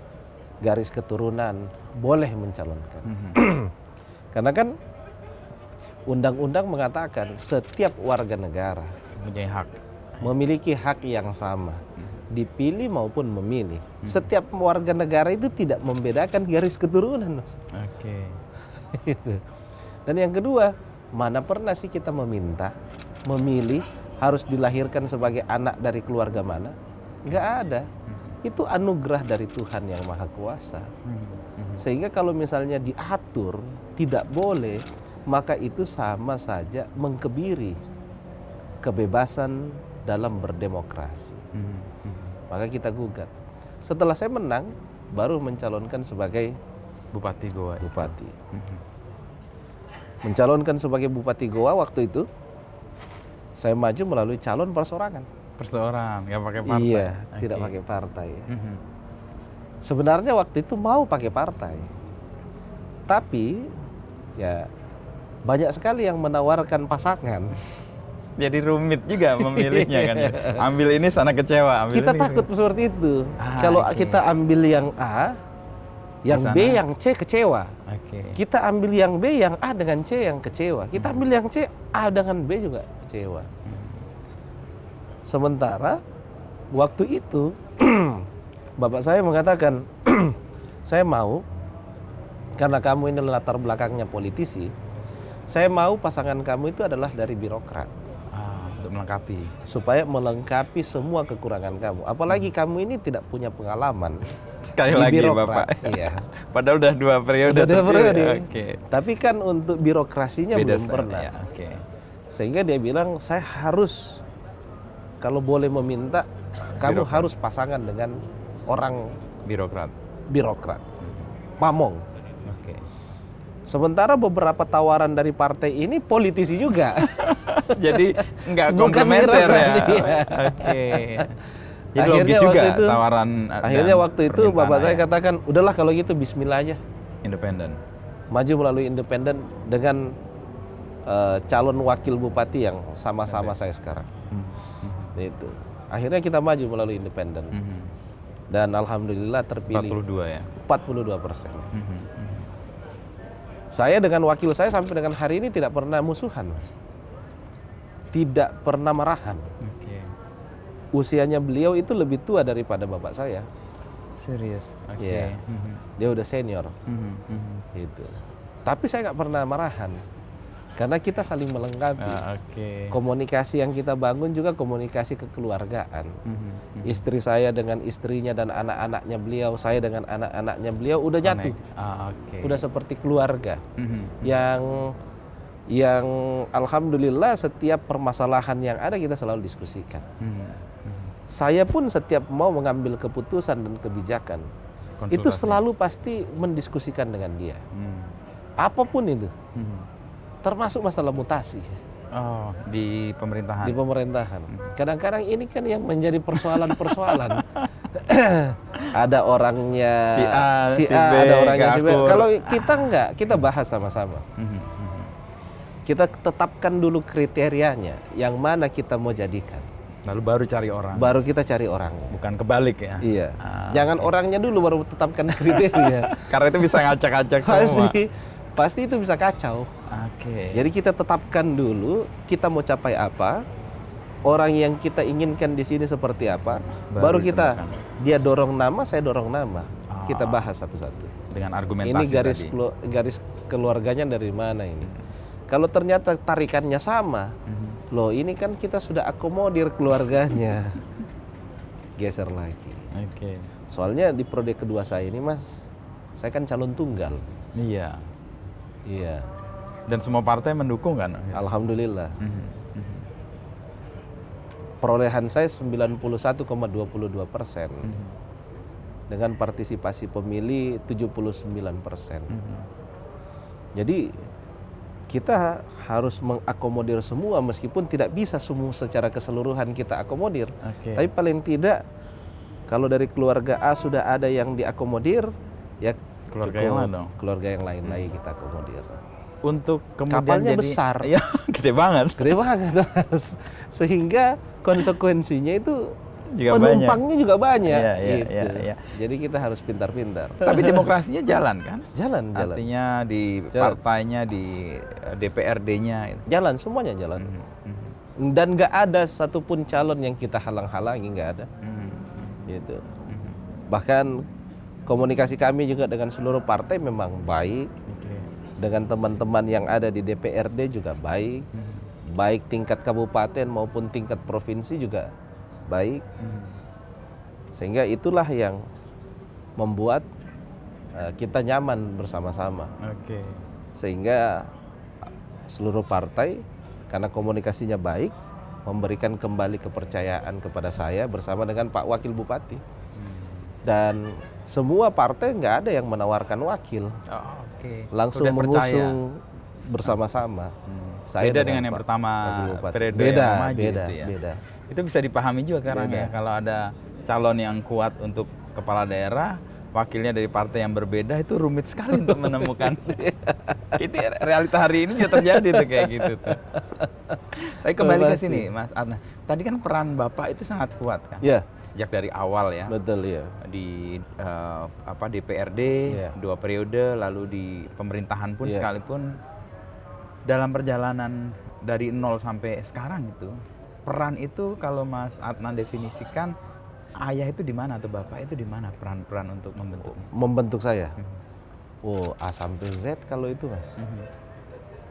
garis keturunan boleh mencalonkan. Karena kan undang-undang mengatakan setiap warga negara Punya hak. memiliki hak yang sama, dipilih maupun memilih. Setiap warga negara itu tidak membedakan garis keturunan, Mas. Oke. Itu. Dan yang kedua, mana pernah sih kita meminta, memilih harus dilahirkan sebagai anak dari keluarga mana? Nggak ada. Itu anugerah dari Tuhan yang Maha Kuasa. Sehingga kalau misalnya diatur tidak boleh, maka itu sama saja mengkebiri kebebasan dalam berdemokrasi. Maka kita gugat. Setelah saya menang, baru mencalonkan sebagai Bupati Goa. bupati. Mencalonkan sebagai bupati Goa waktu itu, saya maju melalui calon perseorangan. Perseorang, nggak pakai partai. Iya, Oke. tidak pakai partai. Sebenarnya waktu itu mau pakai partai, tapi ya banyak sekali yang menawarkan pasangan. Jadi rumit juga memilihnya kan ya. Ambil ini sana kecewa, ambil Kita ini. takut seperti itu. Ah, Kalau oke. kita ambil yang A, yang Di B, sana. yang C kecewa. Oke. Kita ambil yang B, yang A dengan C yang kecewa. Kita ambil yang C, A dengan B juga kecewa. Sementara waktu itu bapak saya mengatakan, saya mau karena kamu ini latar belakangnya politisi, saya mau pasangan kamu itu adalah dari birokrat. Untuk melengkapi. Supaya melengkapi semua kekurangan kamu. Apalagi kamu ini tidak punya pengalaman. sekali di lagi birokrat. Bapak. Iya. Padahal udah 2 periode. Udah 2 tapi- periode. Oke. Tapi kan untuk birokrasinya Beda belum style, pernah. ya, Oke. Sehingga dia bilang, saya harus kalau boleh meminta, kamu Birokrat. harus pasangan dengan orang Birokrat. birokrat, pamong. Oke. Sementara beberapa tawaran dari partai ini politisi juga. Jadi nggak Bukan komplementer ya. birokrat, iya. Oke. Jadi Akhirnya logis juga waktu itu- tawaran. Akhirnya dan waktu itu permintaan bapak saya ayah. katakan, udahlah kalau gitu bismillah aja. Independen. Maju melalui independen dengan calon wakil bupati yang sama-sama saya sekarang. Itu. Akhirnya kita maju melalui independen. Dan alhamdulillah terpilih 42 ya. 42%. Saya dengan wakil saya sampai dengan hari ini tidak pernah musuhan. Tidak pernah marahan. Oke. Usianya beliau itu lebih tua daripada bapak saya. Serius. Oke. Iya. Dia udah senior. Gitu. Tapi saya nggak pernah marahan. Karena kita saling melengkapi. Oke. Komunikasi yang kita bangun juga komunikasi kekeluargaan. Istri saya dengan istrinya dan anak-anaknya beliau, saya dengan anak-anaknya beliau udah nyatu. Oke. Udah seperti keluarga. Yang alhamdulillah setiap permasalahan yang ada kita selalu diskusikan. Saya pun setiap mau mengambil keputusan dan kebijakan, itu Konsultasi. selalu pasti mendiskusikan dengan dia. Apapun itu, termasuk masalah mutasi Oh, di pemerintahan. di pemerintahan. Kadang-kadang ini kan yang menjadi persoalan-persoalan. Ada orangnya Si A, si B, ada orangnya si B. nggak akur. Kalau kita enggak, kita bahas sama-sama. Kita tetapkan dulu kriterianya, yang mana kita mau jadikan. Lalu baru cari orang. Baru kita cari orangnya. Bukan kebalik ya. Iya. Ah, Jangan orangnya dulu baru tetapkan kriteria. Karena itu bisa ngacak-ngacak semua. Pasti itu bisa kacau. Oke. Jadi kita tetapkan dulu kita mau capai apa, orang yang kita inginkan di sini seperti apa, baru kita ditentukan. dia dorong nama, saya dorong nama. Ah. Kita bahas satu-satu. Dengan argumentasi Ini garis tadi. garis keluarganya dari mana ini? Kalau ternyata tarikannya sama, loh ini kan kita sudah akomodir keluarganya. Geser lagi. Oke. Soalnya di periode kedua saya ini Mas, saya kan calon tunggal. Iya. Iya, Dan semua partai mendukung kan? alhamdulillah. Perolehan saya 91,22%. Dengan partisipasi pemilih 79%. Jadi kita harus mengakomodir semua meskipun tidak bisa semua secara keseluruhan kita akomodir. Oke. Tapi paling tidak kalau dari keluarga A sudah ada yang diakomodir, ya Keluarga cukup yang lain dong. keluarga yang lain lagi kita akomodir. Untuk kemudian Kapalnya jadi besar. Iya, gede banget. Gede banget, Mas. Sehingga konsekuensinya itu Juga penumpangnya juga banyak. Iya, iya, gitu. iya, iya. Jadi kita harus pintar-pintar. Tapi demokrasinya jalan kan? Jalan. Artinya di Jalan. partainya, di DPRD-nya. Jalan, semuanya jalan. Dan nggak ada satupun calon yang kita halang-halangi, nggak ada. Gitu. Bahkan komunikasi kami juga dengan seluruh partai memang baik. Oke. Dengan teman-teman yang ada di DPRD juga baik. Baik tingkat kabupaten maupun tingkat provinsi juga baik. Sehingga itulah yang membuat kita nyaman bersama-sama. Oke. Sehingga seluruh partai karena komunikasinya baik memberikan kembali kepercayaan kepada saya bersama dengan Pak Wakil Bupati. Dan semua partai nggak ada yang menawarkan wakil, Oh, oke. langsung Udah percaya. mengusung bersama-sama. Saya Beda dengan yang Pak pertama Wakil Bupati. periode beda, yang maju beda, itu ya. beda. Itu bisa dipahami juga sekarang Beda. ya, kalau ada calon yang kuat untuk kepala daerah, wakilnya dari partai yang berbeda, itu rumit sekali untuk menemukan. Itu realita hari ini juga terjadi tuh kayak gitu tuh. Tapi kembali ke Pasti. sini Mas Adnan, tadi kan peran Bapak itu sangat kuat kan? Ya, Sejak dari awal ya. betul ya. Di DPRD Iya. 2 periode, lalu di pemerintahan pun Iya. sekalipun dalam perjalanan dari 0 sampai sekarang itu, peran itu kalau Mas Adnan definisikan, ayah itu di mana atau bapak itu di mana peran-peran untuk membentuk? Membentuk saya. Oh, A sampai Z kalau itu Mas.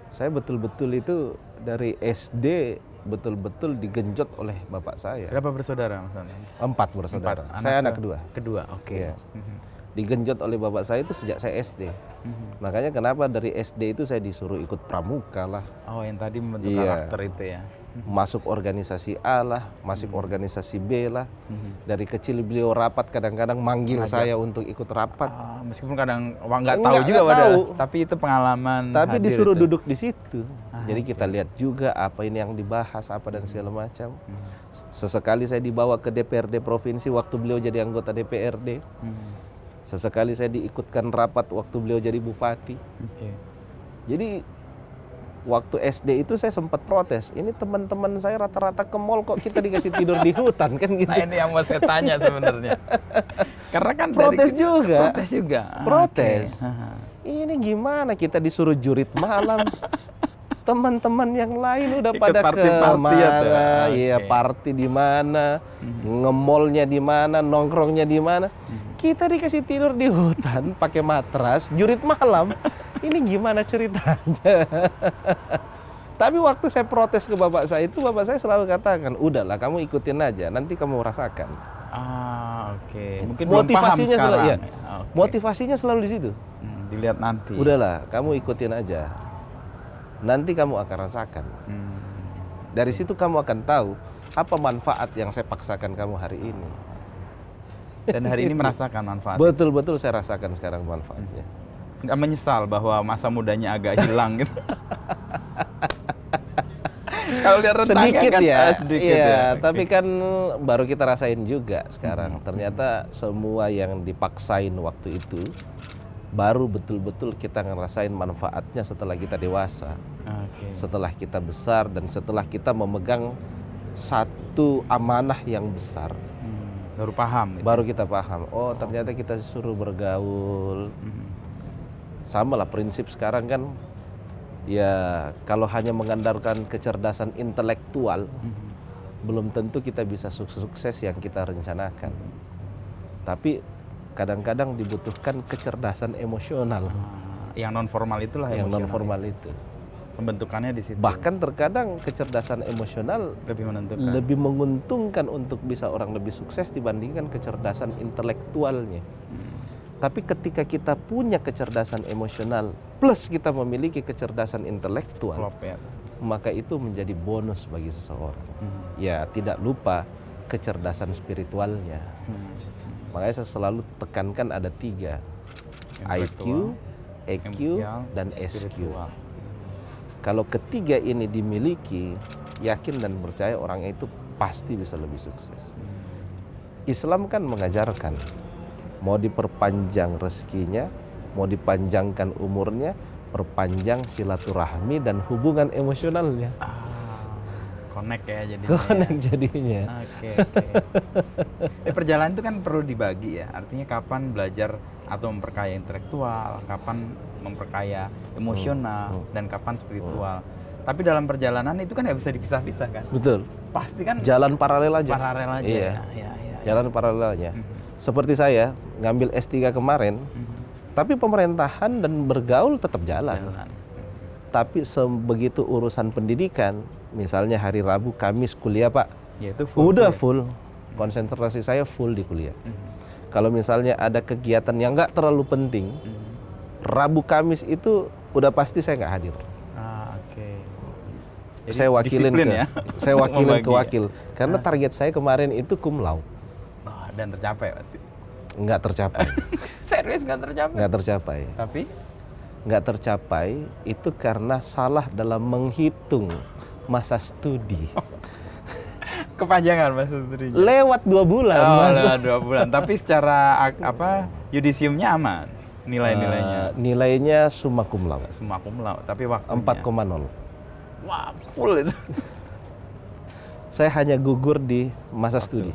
Saya betul-betul itu dari SD betul-betul digenjot oleh bapak saya. Berapa bersaudara Mas Adnan? 4 bersaudara. Empat. Saya anak kedua. Kedua, oke. Iya. digenjot oleh bapak saya itu sejak saya SD. Makanya kenapa dari SD itu saya disuruh ikut pramuka lah, Oh, yang tadi membentuk Iya. karakter itu ya. masuk organisasi A lah, masuk organisasi B lah. Dari kecil beliau rapat kadang-kadang manggil saya untuk ikut rapat. Meskipun kadang nggak tahu Nggak juga tahu. tapi itu pengalaman. Tapi hadir disuruh itu. duduk di situ. Jadi kita lihat juga apa ini yang dibahas, apa dan segala macam. Sesekali saya dibawa ke DPRD provinsi waktu beliau jadi anggota DPRD. Sesekali saya diikutkan rapat waktu beliau jadi bupati. Oke. Jadi waktu SD itu saya sempat protes. Ini teman-teman saya rata-rata ke mall kok kita dikasih tidur di hutan kan gitu. Nah, ini yang mau saya tanya sebenarnya. Karena kan Protes juga. Protes juga. Protes. Oke. Ini gimana kita disuruh jurit malam? Teman-teman yang lain udah Ikut pada party-party ya tuh. kemana? Iya, Oke. party di mana? Nge-mallnya di mana? Nongkrongnya di mana? Kita dikasih tidur di hutan pakai matras, jurit malam. Ini gimana ceritanya? Tapi waktu saya protes ke bapak saya itu, bapak saya selalu katakan, udahlah kamu ikutin aja, nanti kamu rasakan. Oke. Mungkin belum paham Motivasinya sekarang. selalu, iya. Oke. Motivasinya selalu di situ. Dilihat nanti. Udahlah, kamu ikutin aja. Nanti kamu akan rasakan. Dari situ kamu akan tahu apa manfaat yang saya paksakan kamu hari ini. Dan hari ini merasakan manfaat. Betul-betul saya rasakan sekarang manfaatnya. Nggak menyesal bahwa masa mudanya agak hilang gitu. Kalau lihat rentangnya Sedikit kan, ya, sedikit iya. ya. Tapi kan baru kita rasain juga sekarang. Ternyata semua yang dipaksain waktu itu baru betul-betul kita ngerasain manfaatnya setelah kita dewasa, Oke. setelah kita besar dan setelah kita memegang satu amanah yang besar. Baru paham gitu. Baru kita paham, oh ternyata kita disuruh bergaul. Sama lah prinsip sekarang kan, ya kalau hanya mengandalkan kecerdasan intelektual, belum tentu kita bisa sukses yang kita rencanakan. Tapi kadang-kadang dibutuhkan kecerdasan emosional, Yang non formal itulah yang non emosional. formal itu. Pembentukannya di situ. Bahkan terkadang kecerdasan emosional lebih menentukan. lebih menguntungkan untuk bisa orang lebih sukses dibandingkan kecerdasan intelektualnya. Tapi ketika kita punya kecerdasan emosional plus kita memiliki kecerdasan intelektual, Klop ya. maka itu menjadi bonus bagi seseorang. Ya, tidak lupa kecerdasan spiritualnya. Makanya saya selalu tekankan ada 3, IQ, EQ, emosial, dan SQ. spiritual. Kalau ketiga ini dimiliki, yakin dan percaya orang itu pasti bisa lebih sukses. Islam kan mengajarkan, mau diperpanjang rezekinya, mau dipanjangkan umurnya, perpanjang silaturahmi dan hubungan emosionalnya. Connect ya jadinya. Connect jadinya. Oke. Perjalanan itu kan perlu dibagi ya. Artinya kapan belajar atau memperkaya intelektual, kapan memperkaya emosional, dan kapan spiritual. Tapi dalam perjalanan itu kan nggak bisa dipisah-pisah kan. Betul. Pasti kan Jalan paralel aja. paralel aja. Iya. Ya. Jalan paralel aja. Seperti saya ngambil S3 kemarin, tapi pemerintahan dan bergaul tetap jalan. Tapi begitu urusan pendidikan, misalnya hari Rabu, Kamis kuliah Pak, Ya, itu full udah kuliah. full. Konsentrasi saya full di kuliah. Kalau misalnya ada kegiatan yang nggak terlalu penting, Rabu Kamis itu udah pasti saya nggak hadir. Oke. Jadi Saya wakilin disiplin ke, ya. saya wakilin ke Membagi. wakil. Karena target saya kemarin itu cum laude, Dan tercapai pasti. nggak tercapai, Serius nggak tercapai. nggak tercapai. Tapi Nggak tercapai itu karena salah dalam menghitung masa studi. kepanjangan mas studinya. Lewat 2 bulan, Mas. Lewat 2 bulan. Tapi secara yudisiumnya aman nilai-nilainya. Nilainya summa cum laude, Semua cum laude, tapi waktunya 4,0. Wah, full itu. Saya hanya gugur di masa studi.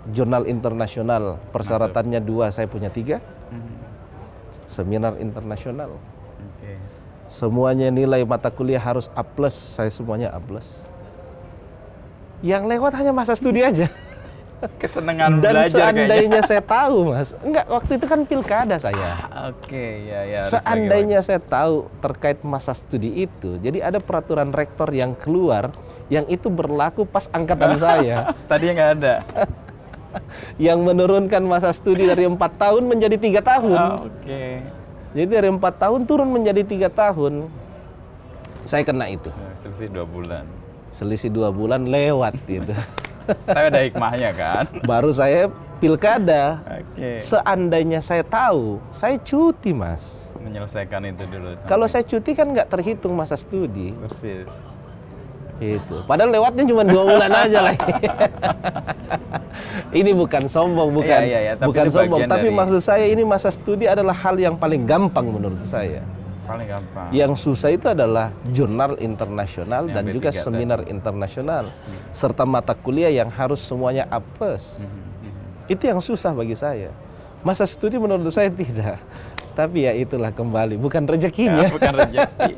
Jurnal internasional persyaratannya 2, saya punya 3. Seminar internasional. Oke. Semuanya nilai mata kuliah harus A+, saya semuanya A+. Yang lewat hanya masa studi aja. Kesenangan Dan belajar seandainya saya tahu, Mas. Enggak, waktu itu kan pilkada saya. Oke, ya. harus Seandainya saya tahu terkait masa studi itu, jadi ada peraturan rektor yang keluar, yang itu berlaku pas angkatan saya. bagaimana. Tadinya nggak ada. yang menurunkan masa studi dari 4 tahun menjadi 3 tahun. Oke. Jadi dari 4 tahun turun menjadi 3 tahun. Saya kena itu. Selisih 2 bulan. Selisih 2 bulan lewat gitu. Tapi ada hikmahnya kan? Baru saya pilkada. Oke. Seandainya saya tahu, saya cuti, Mas. Menyelesaikan itu dulu. Kalau saya cuti kan nggak terhitung masa studi. Persis. Itu. Padahal lewatnya cuma 2 bulan aja lah. Ini bukan sombong, bukan Iya, tapi bukan itu sombong. bagian Tapi dari- maksud saya ini masa studi adalah hal yang paling gampang menurut saya. Paling gampang. Yang susah itu adalah jurnal internasional Yang dan juga B3 seminar internasional. Serta mata kuliah yang harus semuanya A+. Itu yang susah bagi saya. Masa studi menurut saya tidak. Tapi ya itulah kembali, bukan rezekinya. Ya, bukan rezeki.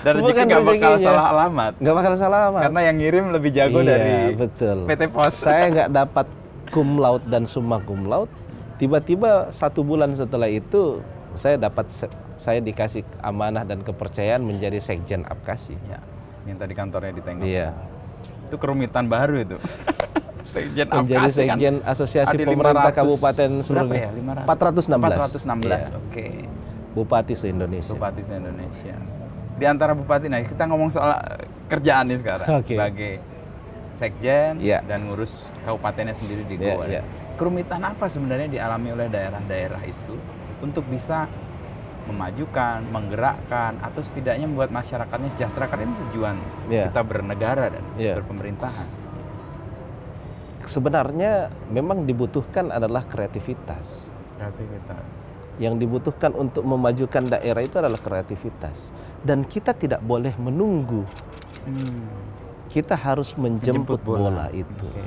Dan rezeki Bukan nggak bakal rezekinya. salah alamat. Nggak bakal salah alamat. Karena yang ngirim lebih jago Iya, dari betul. PT Pos. Saya nggak dapat cum laude dan summa cum laude. Tiba-tiba 1 bulan setelah itu saya dikasih amanah dan kepercayaan menjadi sekjen Apkasi. Ya, yang tadi kantornya di Tengah. Iya. Itu kerumitan baru itu. Sekjen Menjadi Apkasi kan. sekjen Asosiasi Ada Pemerintah 500 Kabupaten berapa seluruh ya? 416. 416. Iya. Oke. Bupati se-Indonesia. Bupati se-Indonesia. Di antara bupati, nah kita ngomong soal kerjaan nih sekarang. Oke. Sebagai sekjen Iya. dan ngurus kabupatennya sendiri di Iya, Goa. iya. Kerumitan apa sebenarnya dialami oleh daerah-daerah itu untuk bisa memajukan, menggerakkan, atau setidaknya membuat masyarakatnya sejahtera? Karena ini tujuan Iya. kita bernegara dan Iya. berpemerintahan. Sebenarnya memang dibutuhkan adalah kreativitas. Kreativitas. Yang dibutuhkan untuk memajukan daerah itu adalah kreativitas. Dan kita tidak boleh menunggu. Kita harus menjemput bola itu. Oke.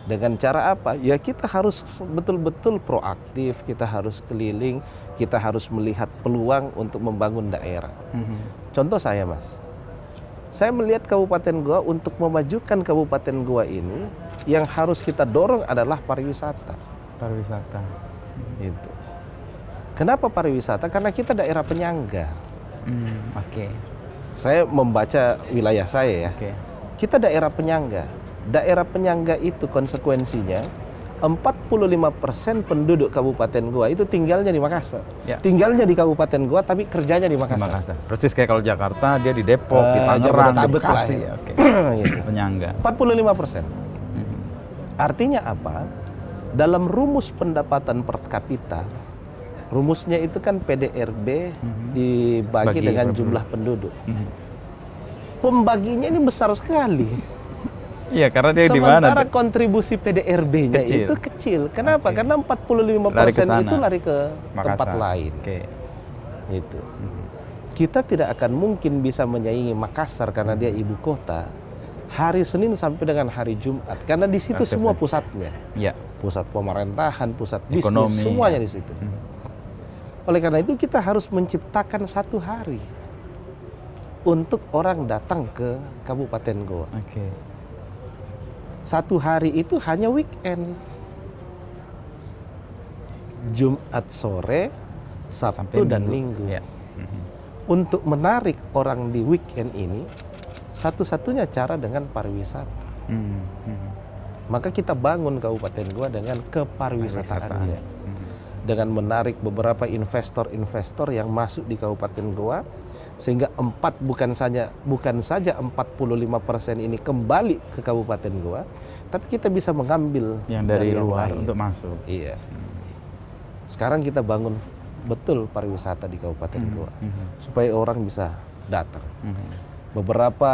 Dengan cara apa? Ya kita harus betul-betul proaktif, kita harus keliling, kita harus melihat peluang untuk membangun daerah. Contoh saya, Mas. Saya melihat Kabupaten Goa untuk memajukan Kabupaten Goa ini, yang harus kita dorong adalah pariwisata. Pariwisata. Itu. Kenapa pariwisata? Karena kita daerah penyangga. Oke. Saya membaca wilayah saya ya. Oke. Kita daerah penyangga. Daerah penyangga itu konsekuensinya 45% penduduk Kabupaten Goa itu tinggalnya di Makassar. Ya. Tinggalnya di Kabupaten Goa tapi kerjanya di Di Makassar. Makassar. Persis kayak kalau Jakarta, dia di Depok, di Tangerang, di Jabodetabek lah Bekasi. ya. Oke. Gitu. Penyangga. 45%. Artinya apa? Dalam rumus pendapatan per kapita, rumusnya itu kan PDRB dibagi Bagi dengan per jumlah penduduk. Pembaginya ini besar sekali. Iya, karena dia di mana? Sementara kontribusi PDRB-nya Kecil. itu kecil. Kenapa? Oke. Karena 45% Lari ke sana. itu lari ke tempat Makassar. lain. Oke. Gitu. Kita tidak akan mungkin bisa menyaingi Makassar karena dia ibu kota hari Senin sampai dengan hari Jumat. Karena di situ Oke, semua oke. pusatnya. Iya. Pusat pemerintahan, pusat bisnis, Ekonomi. semuanya di situ. Oleh karena itu kita harus menciptakan satu hari untuk orang datang ke Kabupaten Goa. Oke. Satu hari itu hanya weekend. Jumat sore, Sabtu dan Minggu. Iya. Untuk menarik orang di weekend ini, satu-satunya cara dengan pariwisata. Maka kita bangun Kabupaten Goa dengan kepariwisataannya. Dengan menarik beberapa investor-investor yang masuk di Kabupaten Goa, sehingga bukan saja 45% ini kembali ke Kabupaten Goa, tapi kita bisa mengambil Yang dari yang luar lain. untuk masuk. Iya. Sekarang kita bangun betul pariwisata di Kabupaten Goa supaya orang bisa datang. Beberapa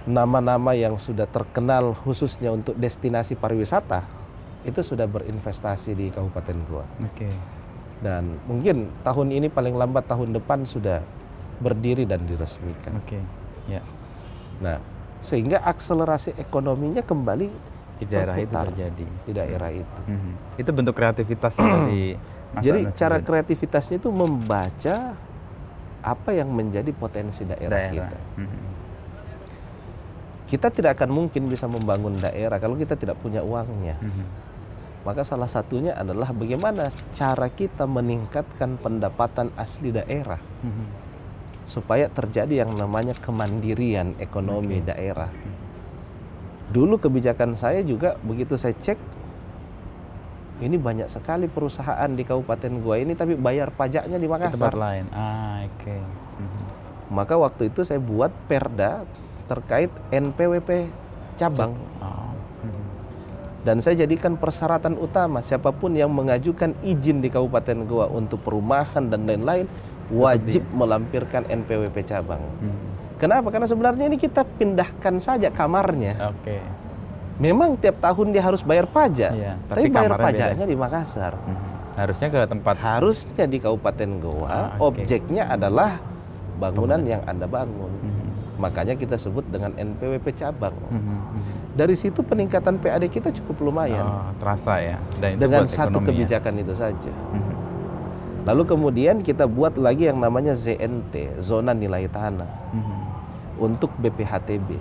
nama-nama yang sudah terkenal khususnya untuk destinasi pariwisata itu sudah berinvestasi di Kabupaten Goa. Oke. Dan mungkin tahun ini paling lambat tahun depan sudah berdiri dan diresmikan. Oke. Ya. Nah, sehingga akselerasi ekonominya kembali Di daerah itu berputar terjadi. di daerah itu. Itu bentuk kreativitas yang tadi Mas Jadi Adnan cara sebut. kreativitasnya itu membaca apa yang menjadi potensi daerah kita. Kita tidak akan mungkin bisa membangun daerah kalau kita tidak punya uangnya. Maka salah satunya adalah bagaimana cara kita meningkatkan pendapatan asli daerah supaya terjadi yang namanya kemandirian ekonomi daerah. Dulu kebijakan saya juga begitu saya cek, ini banyak sekali perusahaan di Kabupaten Goa ini tapi bayar pajaknya di Ke tempat Makassar. lain. Oke. Maka waktu itu saya buat perda terkait NPWP cabang. Oh. Dan saya jadikan persyaratan utama siapapun yang mengajukan izin di Kabupaten Goa untuk perumahan dan lain-lain wajib melampirkan NPWP cabang. Kenapa? Karena sebenarnya ini kita pindahkan saja kamarnya. Oke. Memang tiap tahun dia harus bayar pajak, Iya, tapi tapi bayar kamarnya pajaknya di Makassar. Harusnya ke tempat. Harusnya di Kabupaten Goa, Oke. objeknya adalah bangunan yang Anda bangun. Makanya kita sebut dengan NPWP cabang. Dari situ peningkatan PAD kita cukup lumayan. Oh, terasa ya. Dan itu Dengan buat satu ekonomi kebijakan itu saja. Lalu kemudian kita buat lagi yang namanya ZNT, zona nilai tanah, untuk BPHTB.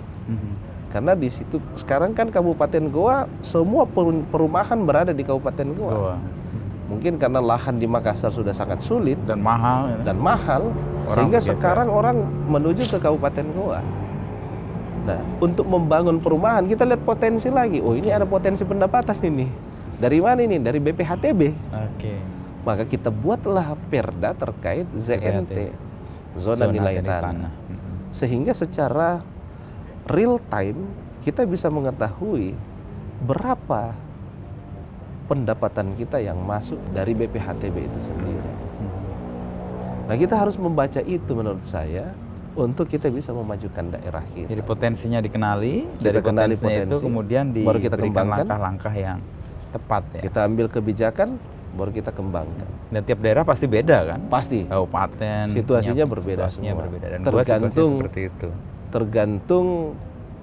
Karena di situ sekarang kan Kabupaten Goa semua perumahan berada di Kabupaten Goa. Goa. Mungkin karena lahan di Makassar sudah sangat sulit Dan mahal. Ya. dan mahal, Orang sehingga bergeser. sekarang orang menuju ke Kabupaten Goa. Nah, untuk membangun perumahan kita lihat potensi lagi. Oh, ini ada potensi pendapatan ini. Dari mana ini? Dari BPHTB. Oke. Maka kita buatlah perda terkait ZNT, zona nilai tanah. Sehingga secara real time kita bisa mengetahui berapa pendapatan kita yang masuk dari BPHTB itu sendiri. Nah, kita harus membaca itu menurut saya untuk kita bisa memajukan daerah kita. Jadi potensinya dikenali, Kita dari kenali potensinya itu potensi, kemudian baru kita diberikan kembangkan. langkah-langkah yang tepat ya. Kita ambil kebijakan, baru kita kembangkan. Dan tiap daerah pasti beda kan? Pasti Kabupaten situasinya berbeda situasinya semua. berbeda. Dan gua situasinya seperti itu. Tergantung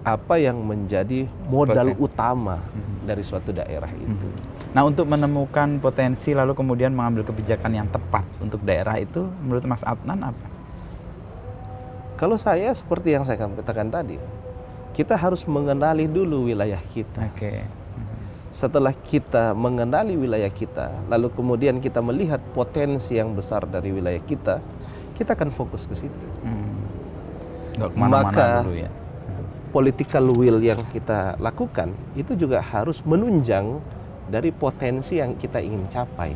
apa yang menjadi modal Poten- utama dari suatu daerah itu. Nah, untuk menemukan potensi lalu kemudian mengambil kebijakan yang tepat untuk daerah itu menurut Mas Adnan apa? Kalau saya seperti yang saya katakan tadi, kita harus mengenali dulu wilayah kita. Oke. Setelah kita mengenali wilayah kita, lalu kemudian kita melihat potensi yang besar dari wilayah kita akan fokus ke situ. Nggak kemana-mana Maka dulu ya. political will yang kita lakukan itu juga harus menunjang dari potensi yang kita ingin capai.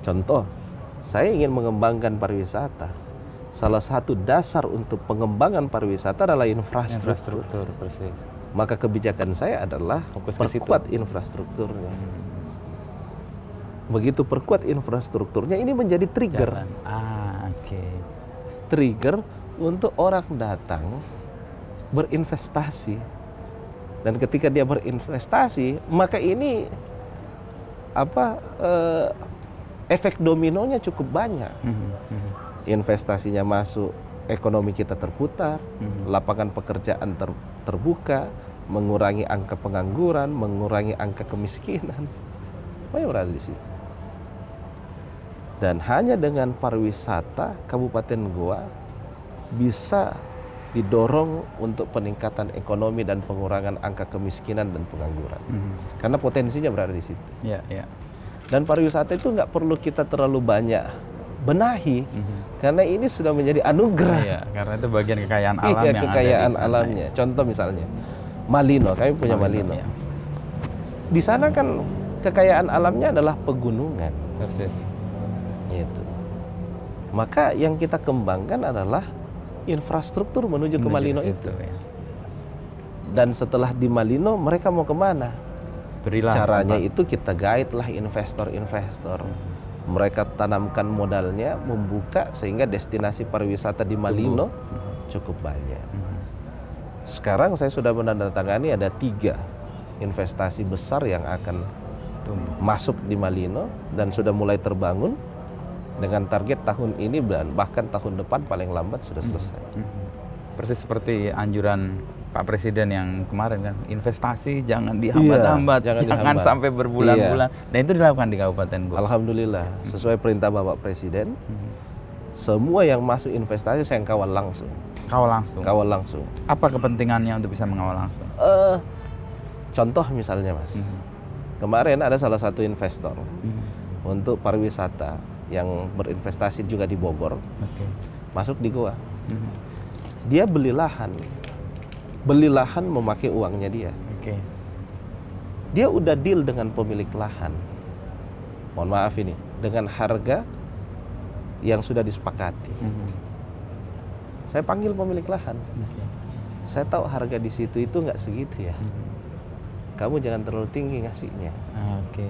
Contoh, saya ingin mengembangkan pariwisata. Salah satu dasar untuk pengembangan pariwisata adalah infrastruktur. Infrastruktur, persis. Maka kebijakan saya adalah Fokus ke situ. perkuat infrastrukturnya. Begitu perkuat infrastrukturnya, ini menjadi trigger. Jalan. Oke. Trigger untuk orang datang berinvestasi. Dan ketika dia berinvestasi, maka ini efek dominonya cukup banyak. Investasinya masuk, ekonomi kita terputar, lapangan pekerjaan terbuka, mengurangi angka pengangguran, mengurangi angka kemiskinan. Banyak berada di situ. Dan hanya dengan pariwisata Kabupaten Goa bisa didorong untuk peningkatan ekonomi dan pengurangan angka kemiskinan dan pengangguran. Karena potensinya berada di situ. Ya, ya. Dan pariwisata itu nggak perlu kita terlalu banyak benahi, karena ini sudah menjadi anugerah. Iya, karena itu bagian kekayaan alam Iya, yang kekayaan ada di sana, alamnya. ya. Contoh misalnya Malino, kami punya Malino. Ya. Di sana kan kekayaan alamnya adalah pegunungan. Persis. Gitu. Maka yang kita kembangkan adalah infrastruktur menuju ke Malino situ, itu. ya. Dan setelah di Malino mereka mau kemana? Berilah Caranya tempat. itu kita guide lah investor-investor. Mereka tanamkan modalnya, membuka sehingga destinasi pariwisata di Malino cukup banyak. Sekarang saya sudah menandatangani ada 3 investasi besar yang akan masuk di Malino dan sudah mulai terbangun dengan target tahun ini dan bahkan tahun depan paling lambat sudah selesai. Persis seperti anjuran Pak Presiden yang kemarin kan, investasi jangan dihambat-hambat, Iya, jangan jangan dihambat. sampai berbulan-bulan. Dan itu dilakukan di Kabupaten Goa. Alhamdulillah, sesuai perintah Bapak Presiden, semua yang masuk investasi saya kawal langsung. Kawal langsung. Kawal langsung. Apa kepentingannya untuk bisa mengawal langsung? Contoh misalnya Mas, kemarin ada salah satu investor untuk pariwisata yang berinvestasi juga di Bogor, Oke. masuk di Goa. Dia beli lahan beli lahan memakai uangnya dia. Oke. Dia udah deal dengan pemilik lahan. Mohon maaf ini, dengan harga yang sudah disepakati. Saya panggil pemilik lahan. Oke. Saya tahu harga di situ itu nggak segitu ya. Kamu jangan terlalu tinggi ngasihnya. Oke.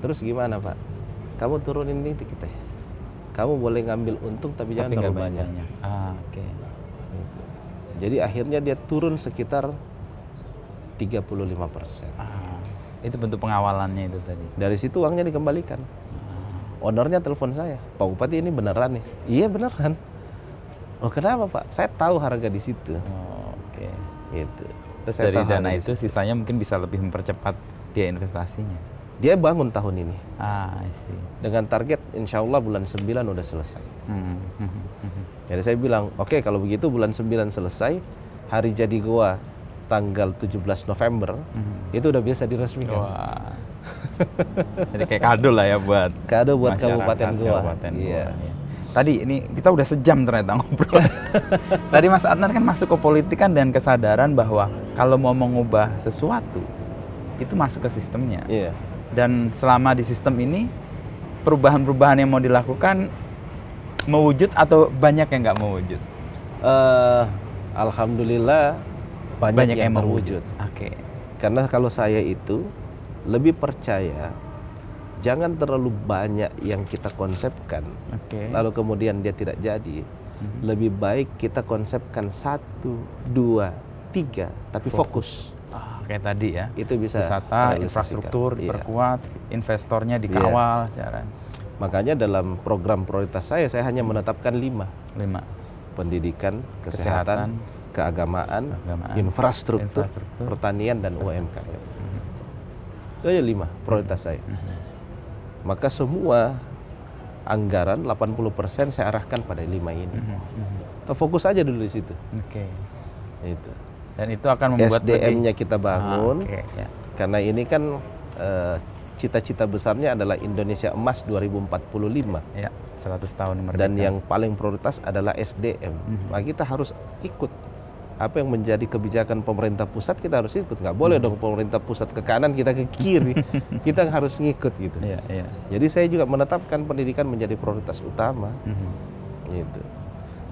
Terus gimana Pak? Kamu turunin ini dikit ya. Kamu boleh ngambil untung tapi jangan nggak terlalu banyak. Oke. Gitu. Jadi akhirnya dia turun sekitar 35%. Itu bentuk pengawalannya itu tadi. Dari situ uangnya dikembalikan. Ownernya telepon saya, Pak Bupati ini beneran nih? Iya beneran. Oh kenapa Pak? Saya tahu harga di situ. Oke. Gitu. Terus Saya dari tahu dana harga di itu sisanya mungkin bisa lebih mempercepat dia investasinya. Dia bangun tahun ini I see. dengan target insya Allah bulan 9 udah selesai. Jadi saya bilang, oke kalau begitu bulan 9 selesai, hari jadi gua tanggal 17 November, itu udah biasa diresmikan. Wah. Jadi kayak kado lah ya buat Kado buat masyarakat Kabupaten Goa. Kabupaten Goa, Iya. ya. Tadi ini kita udah sejam ternyata ngobrol. Tadi Mas Adnan kan masuk ke politik kan dan kesadaran bahwa kalau mau mengubah sesuatu itu masuk ke sistemnya. Iya. Dan selama di sistem ini perubahan-perubahan yang mau dilakukan mewujud atau banyak yang nggak mewujud? Alhamdulillah banyak yang terwujud. Oke. Karena kalau saya itu lebih percaya jangan terlalu banyak yang kita konsepkan, Oke. lalu kemudian dia tidak jadi. Lebih baik kita konsepkan 1, 2, 3, tapi fokus. Kayak tadi ya. Itu bisa Wisata, terrealisasikan. infrastruktur Iya. diperkuat, investornya dikawal, cara. Makanya dalam program prioritas saya hanya menetapkan 5. 5. Pendidikan, Kesehatan, kesehatan, keagamaan, infrastruktur, infrastruktur. pertanian, dan UMKM. Itu aja 5 prioritas saya. Maka semua anggaran 80% saya arahkan pada 5 ini. Fokus aja dulu di situ. Oke. Itu. Dan itu akan membuat SDM-nya kita bangun. Oke, ya. Karena ini kan cita-cita besarnya adalah Indonesia Emas 2045. Ya, 100 tahun merdeka. Dan yang paling prioritas adalah SDM. Nah, kita harus ikut apa yang menjadi kebijakan pemerintah pusat, kita harus ikut. Nggak boleh dong pemerintah pusat ke kanan, kita ke kiri. Kita harus ngikut gitu. Iya, iya. Jadi saya juga menetapkan pendidikan menjadi prioritas utama. Gitu.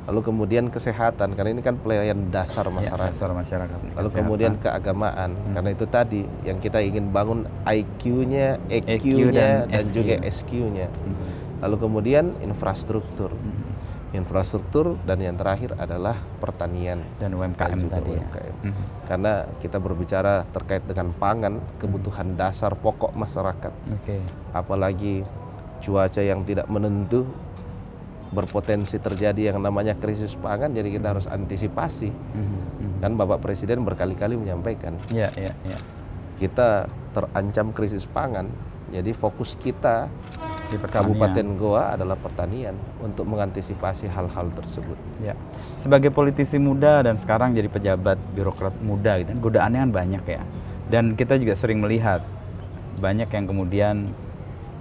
Lalu kemudian kesehatan, karena ini kan pelayanan dasar masyarakat. Ya, dasar masyarakat. Lalu kemudian keagamaan, karena itu tadi yang kita ingin bangun IQ-nya, EQ-nya, dan juga SQ-nya. Lalu kemudian infrastruktur. Infrastruktur dan yang terakhir adalah pertanian dan UMKM juga tadi UMKM. Karena kita berbicara terkait dengan pangan, kebutuhan dasar pokok masyarakat. Oke. Apalagi cuaca yang tidak menentu, berpotensi terjadi yang namanya krisis pangan, jadi kita harus antisipasi. Kan Bapak Presiden berkali-kali menyampaikan, Iya, iya, iya. kita terancam krisis pangan, jadi fokus kita Di Kabupaten Goa adalah pertanian untuk mengantisipasi hal-hal tersebut. Ya. Sebagai politisi muda dan sekarang jadi pejabat birokrat muda gitu, godaannya kan banyak ya. Dan kita juga sering melihat banyak yang kemudian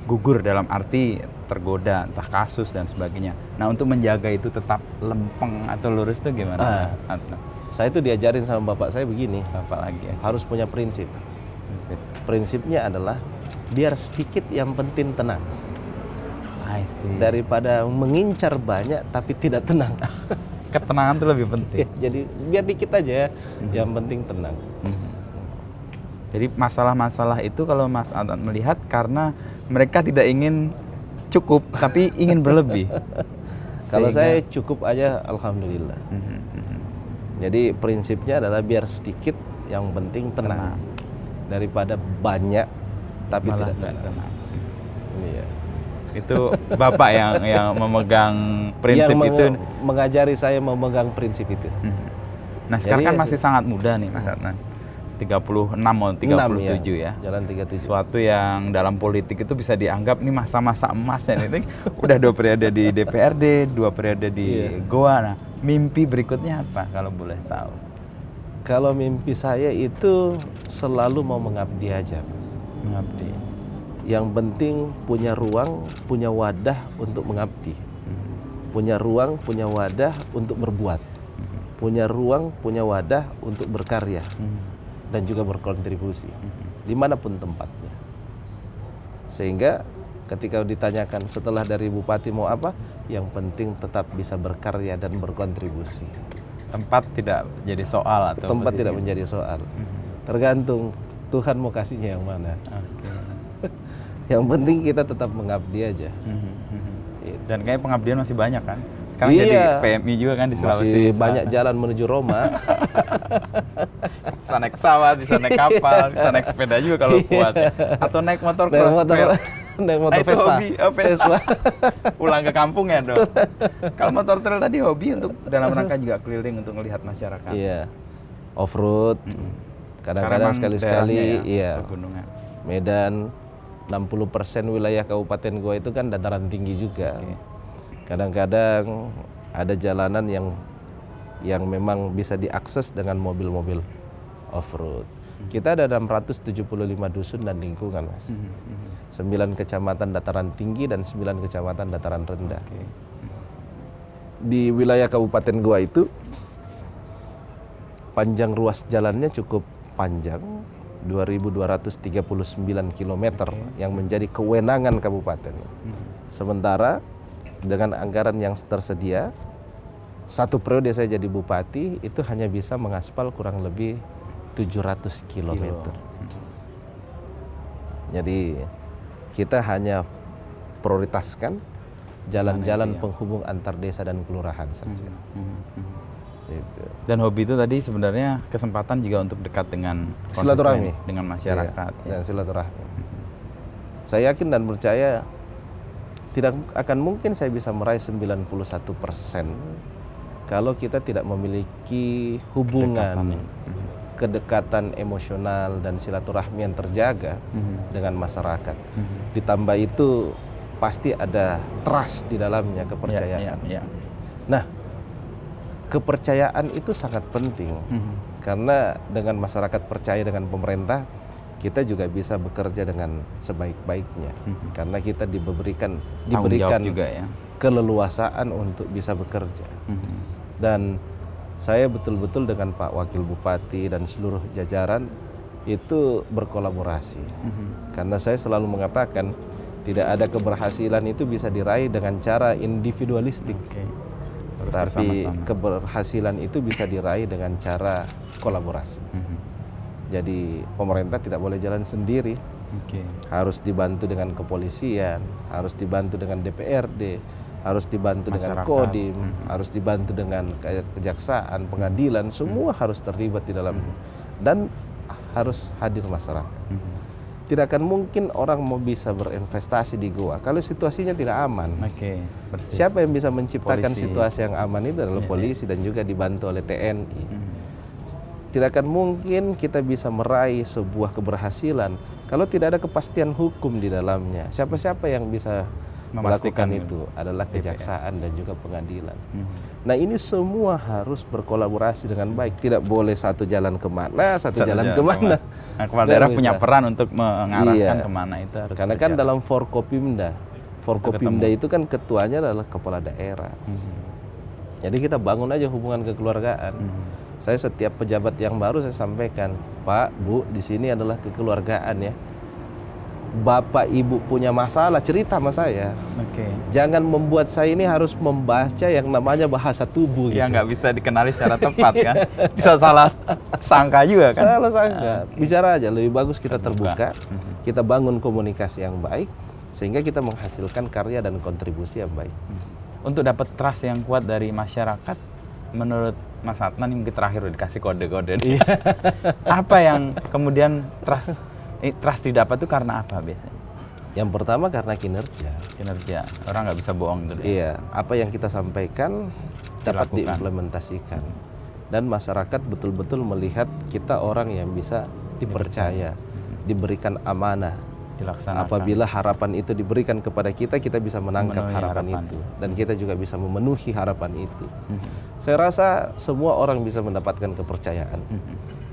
gugur dalam arti tergoda, entah kasus dan sebagainya. Nah, untuk menjaga itu tetap lempeng atau lurus itu gimana? Saya itu diajarin sama bapak saya begini, Apa lagi ya? harus punya prinsip. Prinsipnya adalah biar sedikit yang penting tenang. I see. Daripada mengincar banyak tapi tidak tenang. Ketenangan itu lebih penting. Jadi biar dikit aja, yang penting tenang. Jadi masalah-masalah itu kalau Mas Adnan melihat karena mereka tidak ingin cukup tapi ingin berlebih. Kalau saya cukup aja, alhamdulillah. Jadi prinsipnya adalah biar sedikit, yang penting tenang. Daripada banyak tapi malah tidak tenang. Iya. Itu Bapak yang memegang prinsip itu. Mengajari saya memegang prinsip itu. Nah, sekarang Jadi kan masih sangat muda nih Mas Adnan. 36 mau 37 ya. Jalan 37. Sesuatu yang dalam politik itu bisa dianggap ini masa-masa emasnya nih. Udah 2 periode di DPRD, 2 periode di Goa. Nah, mimpi berikutnya apa kalau boleh tahu? Kalau mimpi saya itu selalu mau mengabdi aja. Mengabdi. Yang penting punya ruang, punya wadah untuk mengabdi. Punya ruang, punya wadah untuk berbuat. punya ruang, punya wadah untuk berkarya dan juga berkontribusi dimanapun tempatnya. Sehingga ketika ditanyakan setelah dari bupati mau apa, yang penting tetap bisa berkarya dan berkontribusi. Tempat tidak jadi soal atau Tempat posisi? tidak menjadi soal. Tergantung Tuhan mau kasihnya yang mana. Oke. Yang penting kita tetap mengabdi aja. Dan kayak pengabdian masih banyak kan? Sekarang Iya. jadi PMI juga kan di Sulawesi. Masih sana. banyak jalan menuju Roma. Bisa naik pesawat, bisa naik kapal, bisa naik sepeda juga kalau kuat. Atau naik motor Naik cross motor, trail. naik motor Nah, itu Vespa. hobi, Vespa. Pulang ke kampung ya dong. Kalau motor trail tadi hobi untuk dalam rangka juga keliling untuk melihat masyarakat. Iya. Off road. Karena Kadang-kadang memang sekali-sekali daerahnya iya. pegunungan. Medan 60% wilayah Kabupaten Goa itu kan dataran tinggi juga. Oke. Kadang-kadang ada jalanan yang memang bisa diakses dengan mobil-mobil off-road. Kita ada 675 dusun dan lingkungan, Mas. 9 kecamatan dataran tinggi dan 9 kecamatan dataran rendah. Oke. Di wilayah Kabupaten Goa itu panjang ruas jalannya cukup panjang, 2.239 km yang menjadi kewenangan kabupaten. Sementara dengan anggaran yang tersedia, satu periode saya jadi bupati itu hanya bisa mengaspal kurang lebih 700 km. Jadi kita hanya prioritaskan jalan-jalan penghubung antar desa dan kelurahan saja. Gitu. Dan hobi itu tadi sebenarnya kesempatan juga untuk dekat dengan Silaturahmi. konstituen, dengan masyarakat. Iya, dan silaturahmi. Saya yakin dan percaya tidak akan mungkin saya bisa meraih 91% kalau kita tidak memiliki hubungan, kedekatan emosional dan silaturahmi yang terjaga dengan masyarakat. Ditambah itu pasti ada trust di dalamnya, kepercayaan. Nah, kepercayaan itu sangat penting karena dengan masyarakat percaya dengan pemerintah, kita juga bisa bekerja dengan sebaik-baiknya karena kita diberikan juga ya. keleluasaan untuk bisa bekerja. Dan saya betul-betul dengan Pak Wakil Bupati dan seluruh jajaran itu berkolaborasi. Karena saya selalu mengatakan tidak ada keberhasilan itu bisa diraih dengan cara individualistik. Tapi keberhasilan itu bisa diraih dengan cara kolaborasi. Jadi pemerintah tidak boleh jalan sendiri. Harus dibantu dengan kepolisian, harus dibantu dengan DPRD, harus dibantu dengan Kodim, harus dibantu dengan kejaksaan, pengadilan, semua harus terlibat di dalamnya. Dan harus hadir masyarakat. Tidak akan mungkin orang mau bisa berinvestasi di Goa kalau situasinya tidak aman. Siapa yang bisa menciptakan situasi yang aman itu adalah polisi dan juga dibantu oleh TNI. Tidak akan mungkin kita bisa meraih sebuah keberhasilan kalau tidak ada kepastian hukum di dalamnya. Siapa-siapa yang bisa melakukan itu adalah kejaksaan dan juga pengadilan. Nah, ini semua harus berkolaborasi dengan baik. Tidak boleh satu jalan kemana, satu jalan kemana. Nah, kepala daerah punya peran untuk mengarahkan kemana itu harus. Karena kan dalam Forkopimda itu kan ketuanya adalah kepala daerah. Jadi kita bangun aja hubungan kekeluargaan. Saya setiap pejabat yang baru saya sampaikan, Pak, Bu, di sini adalah kekeluargaan ya. Bapak Ibu punya masalah, cerita sama saya. Jangan membuat saya ini harus membaca yang namanya bahasa tubuh. Yang nggak bisa dikenali secara tepat kan. Bisa salah sangka juga kan. Salah sangka. Bicara aja, lebih bagus kita terbuka. Kita bangun komunikasi yang baik sehingga kita menghasilkan karya dan kontribusi yang baik. Untuk dapat trust yang kuat dari masyarakat, menurut Mas Adnan ini mungkin terakhir udah dikasih kode-kode nih. Apa yang kemudian trust didapat itu karena apa biasanya? Yang pertama karena kinerja. Orang nggak bisa bohong gitu. Iya, apa yang kita sampaikan dapat diimplementasikan. Dan masyarakat betul-betul melihat kita orang yang bisa dipercaya, diberikan amanah. Dilaksanakan. Apabila harapan itu diberikan kepada kita, kita bisa menangkap harapan itu. Dan kita juga bisa memenuhi harapan itu. Saya rasa semua orang bisa mendapatkan kepercayaan.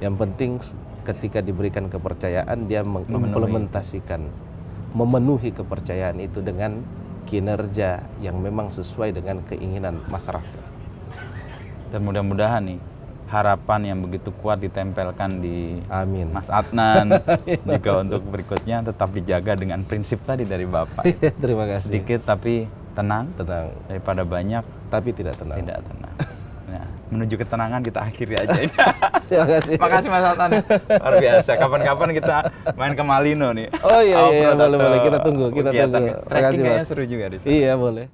Yang penting ketika diberikan kepercayaan, dia mengimplementasikan, memenuhi kepercayaan itu dengan kinerja yang memang sesuai dengan keinginan masyarakat. Dan mudah-mudahan nih harapan yang begitu kuat ditempelkan di Amin. Mas Adnan juga untuk berikutnya tetap dijaga dengan prinsip tadi dari Bapak. Terima kasih. Sedikit tapi tenang Tenang, daripada banyak tapi tidak tenang. tidak tenang. Nah, menuju ketenangan kita akhiri aja ini. Terima kasih. Makasih Mas Adnan. Luar biasa. Kapan-kapan kita main ke Malino nih. Oh iya, Off-road boleh, atau boleh. Kita tunggu, kita kegiatan. tunggu. Terima Trekking kasih, kayaknya Mas. seru juga di sana. Iya, boleh.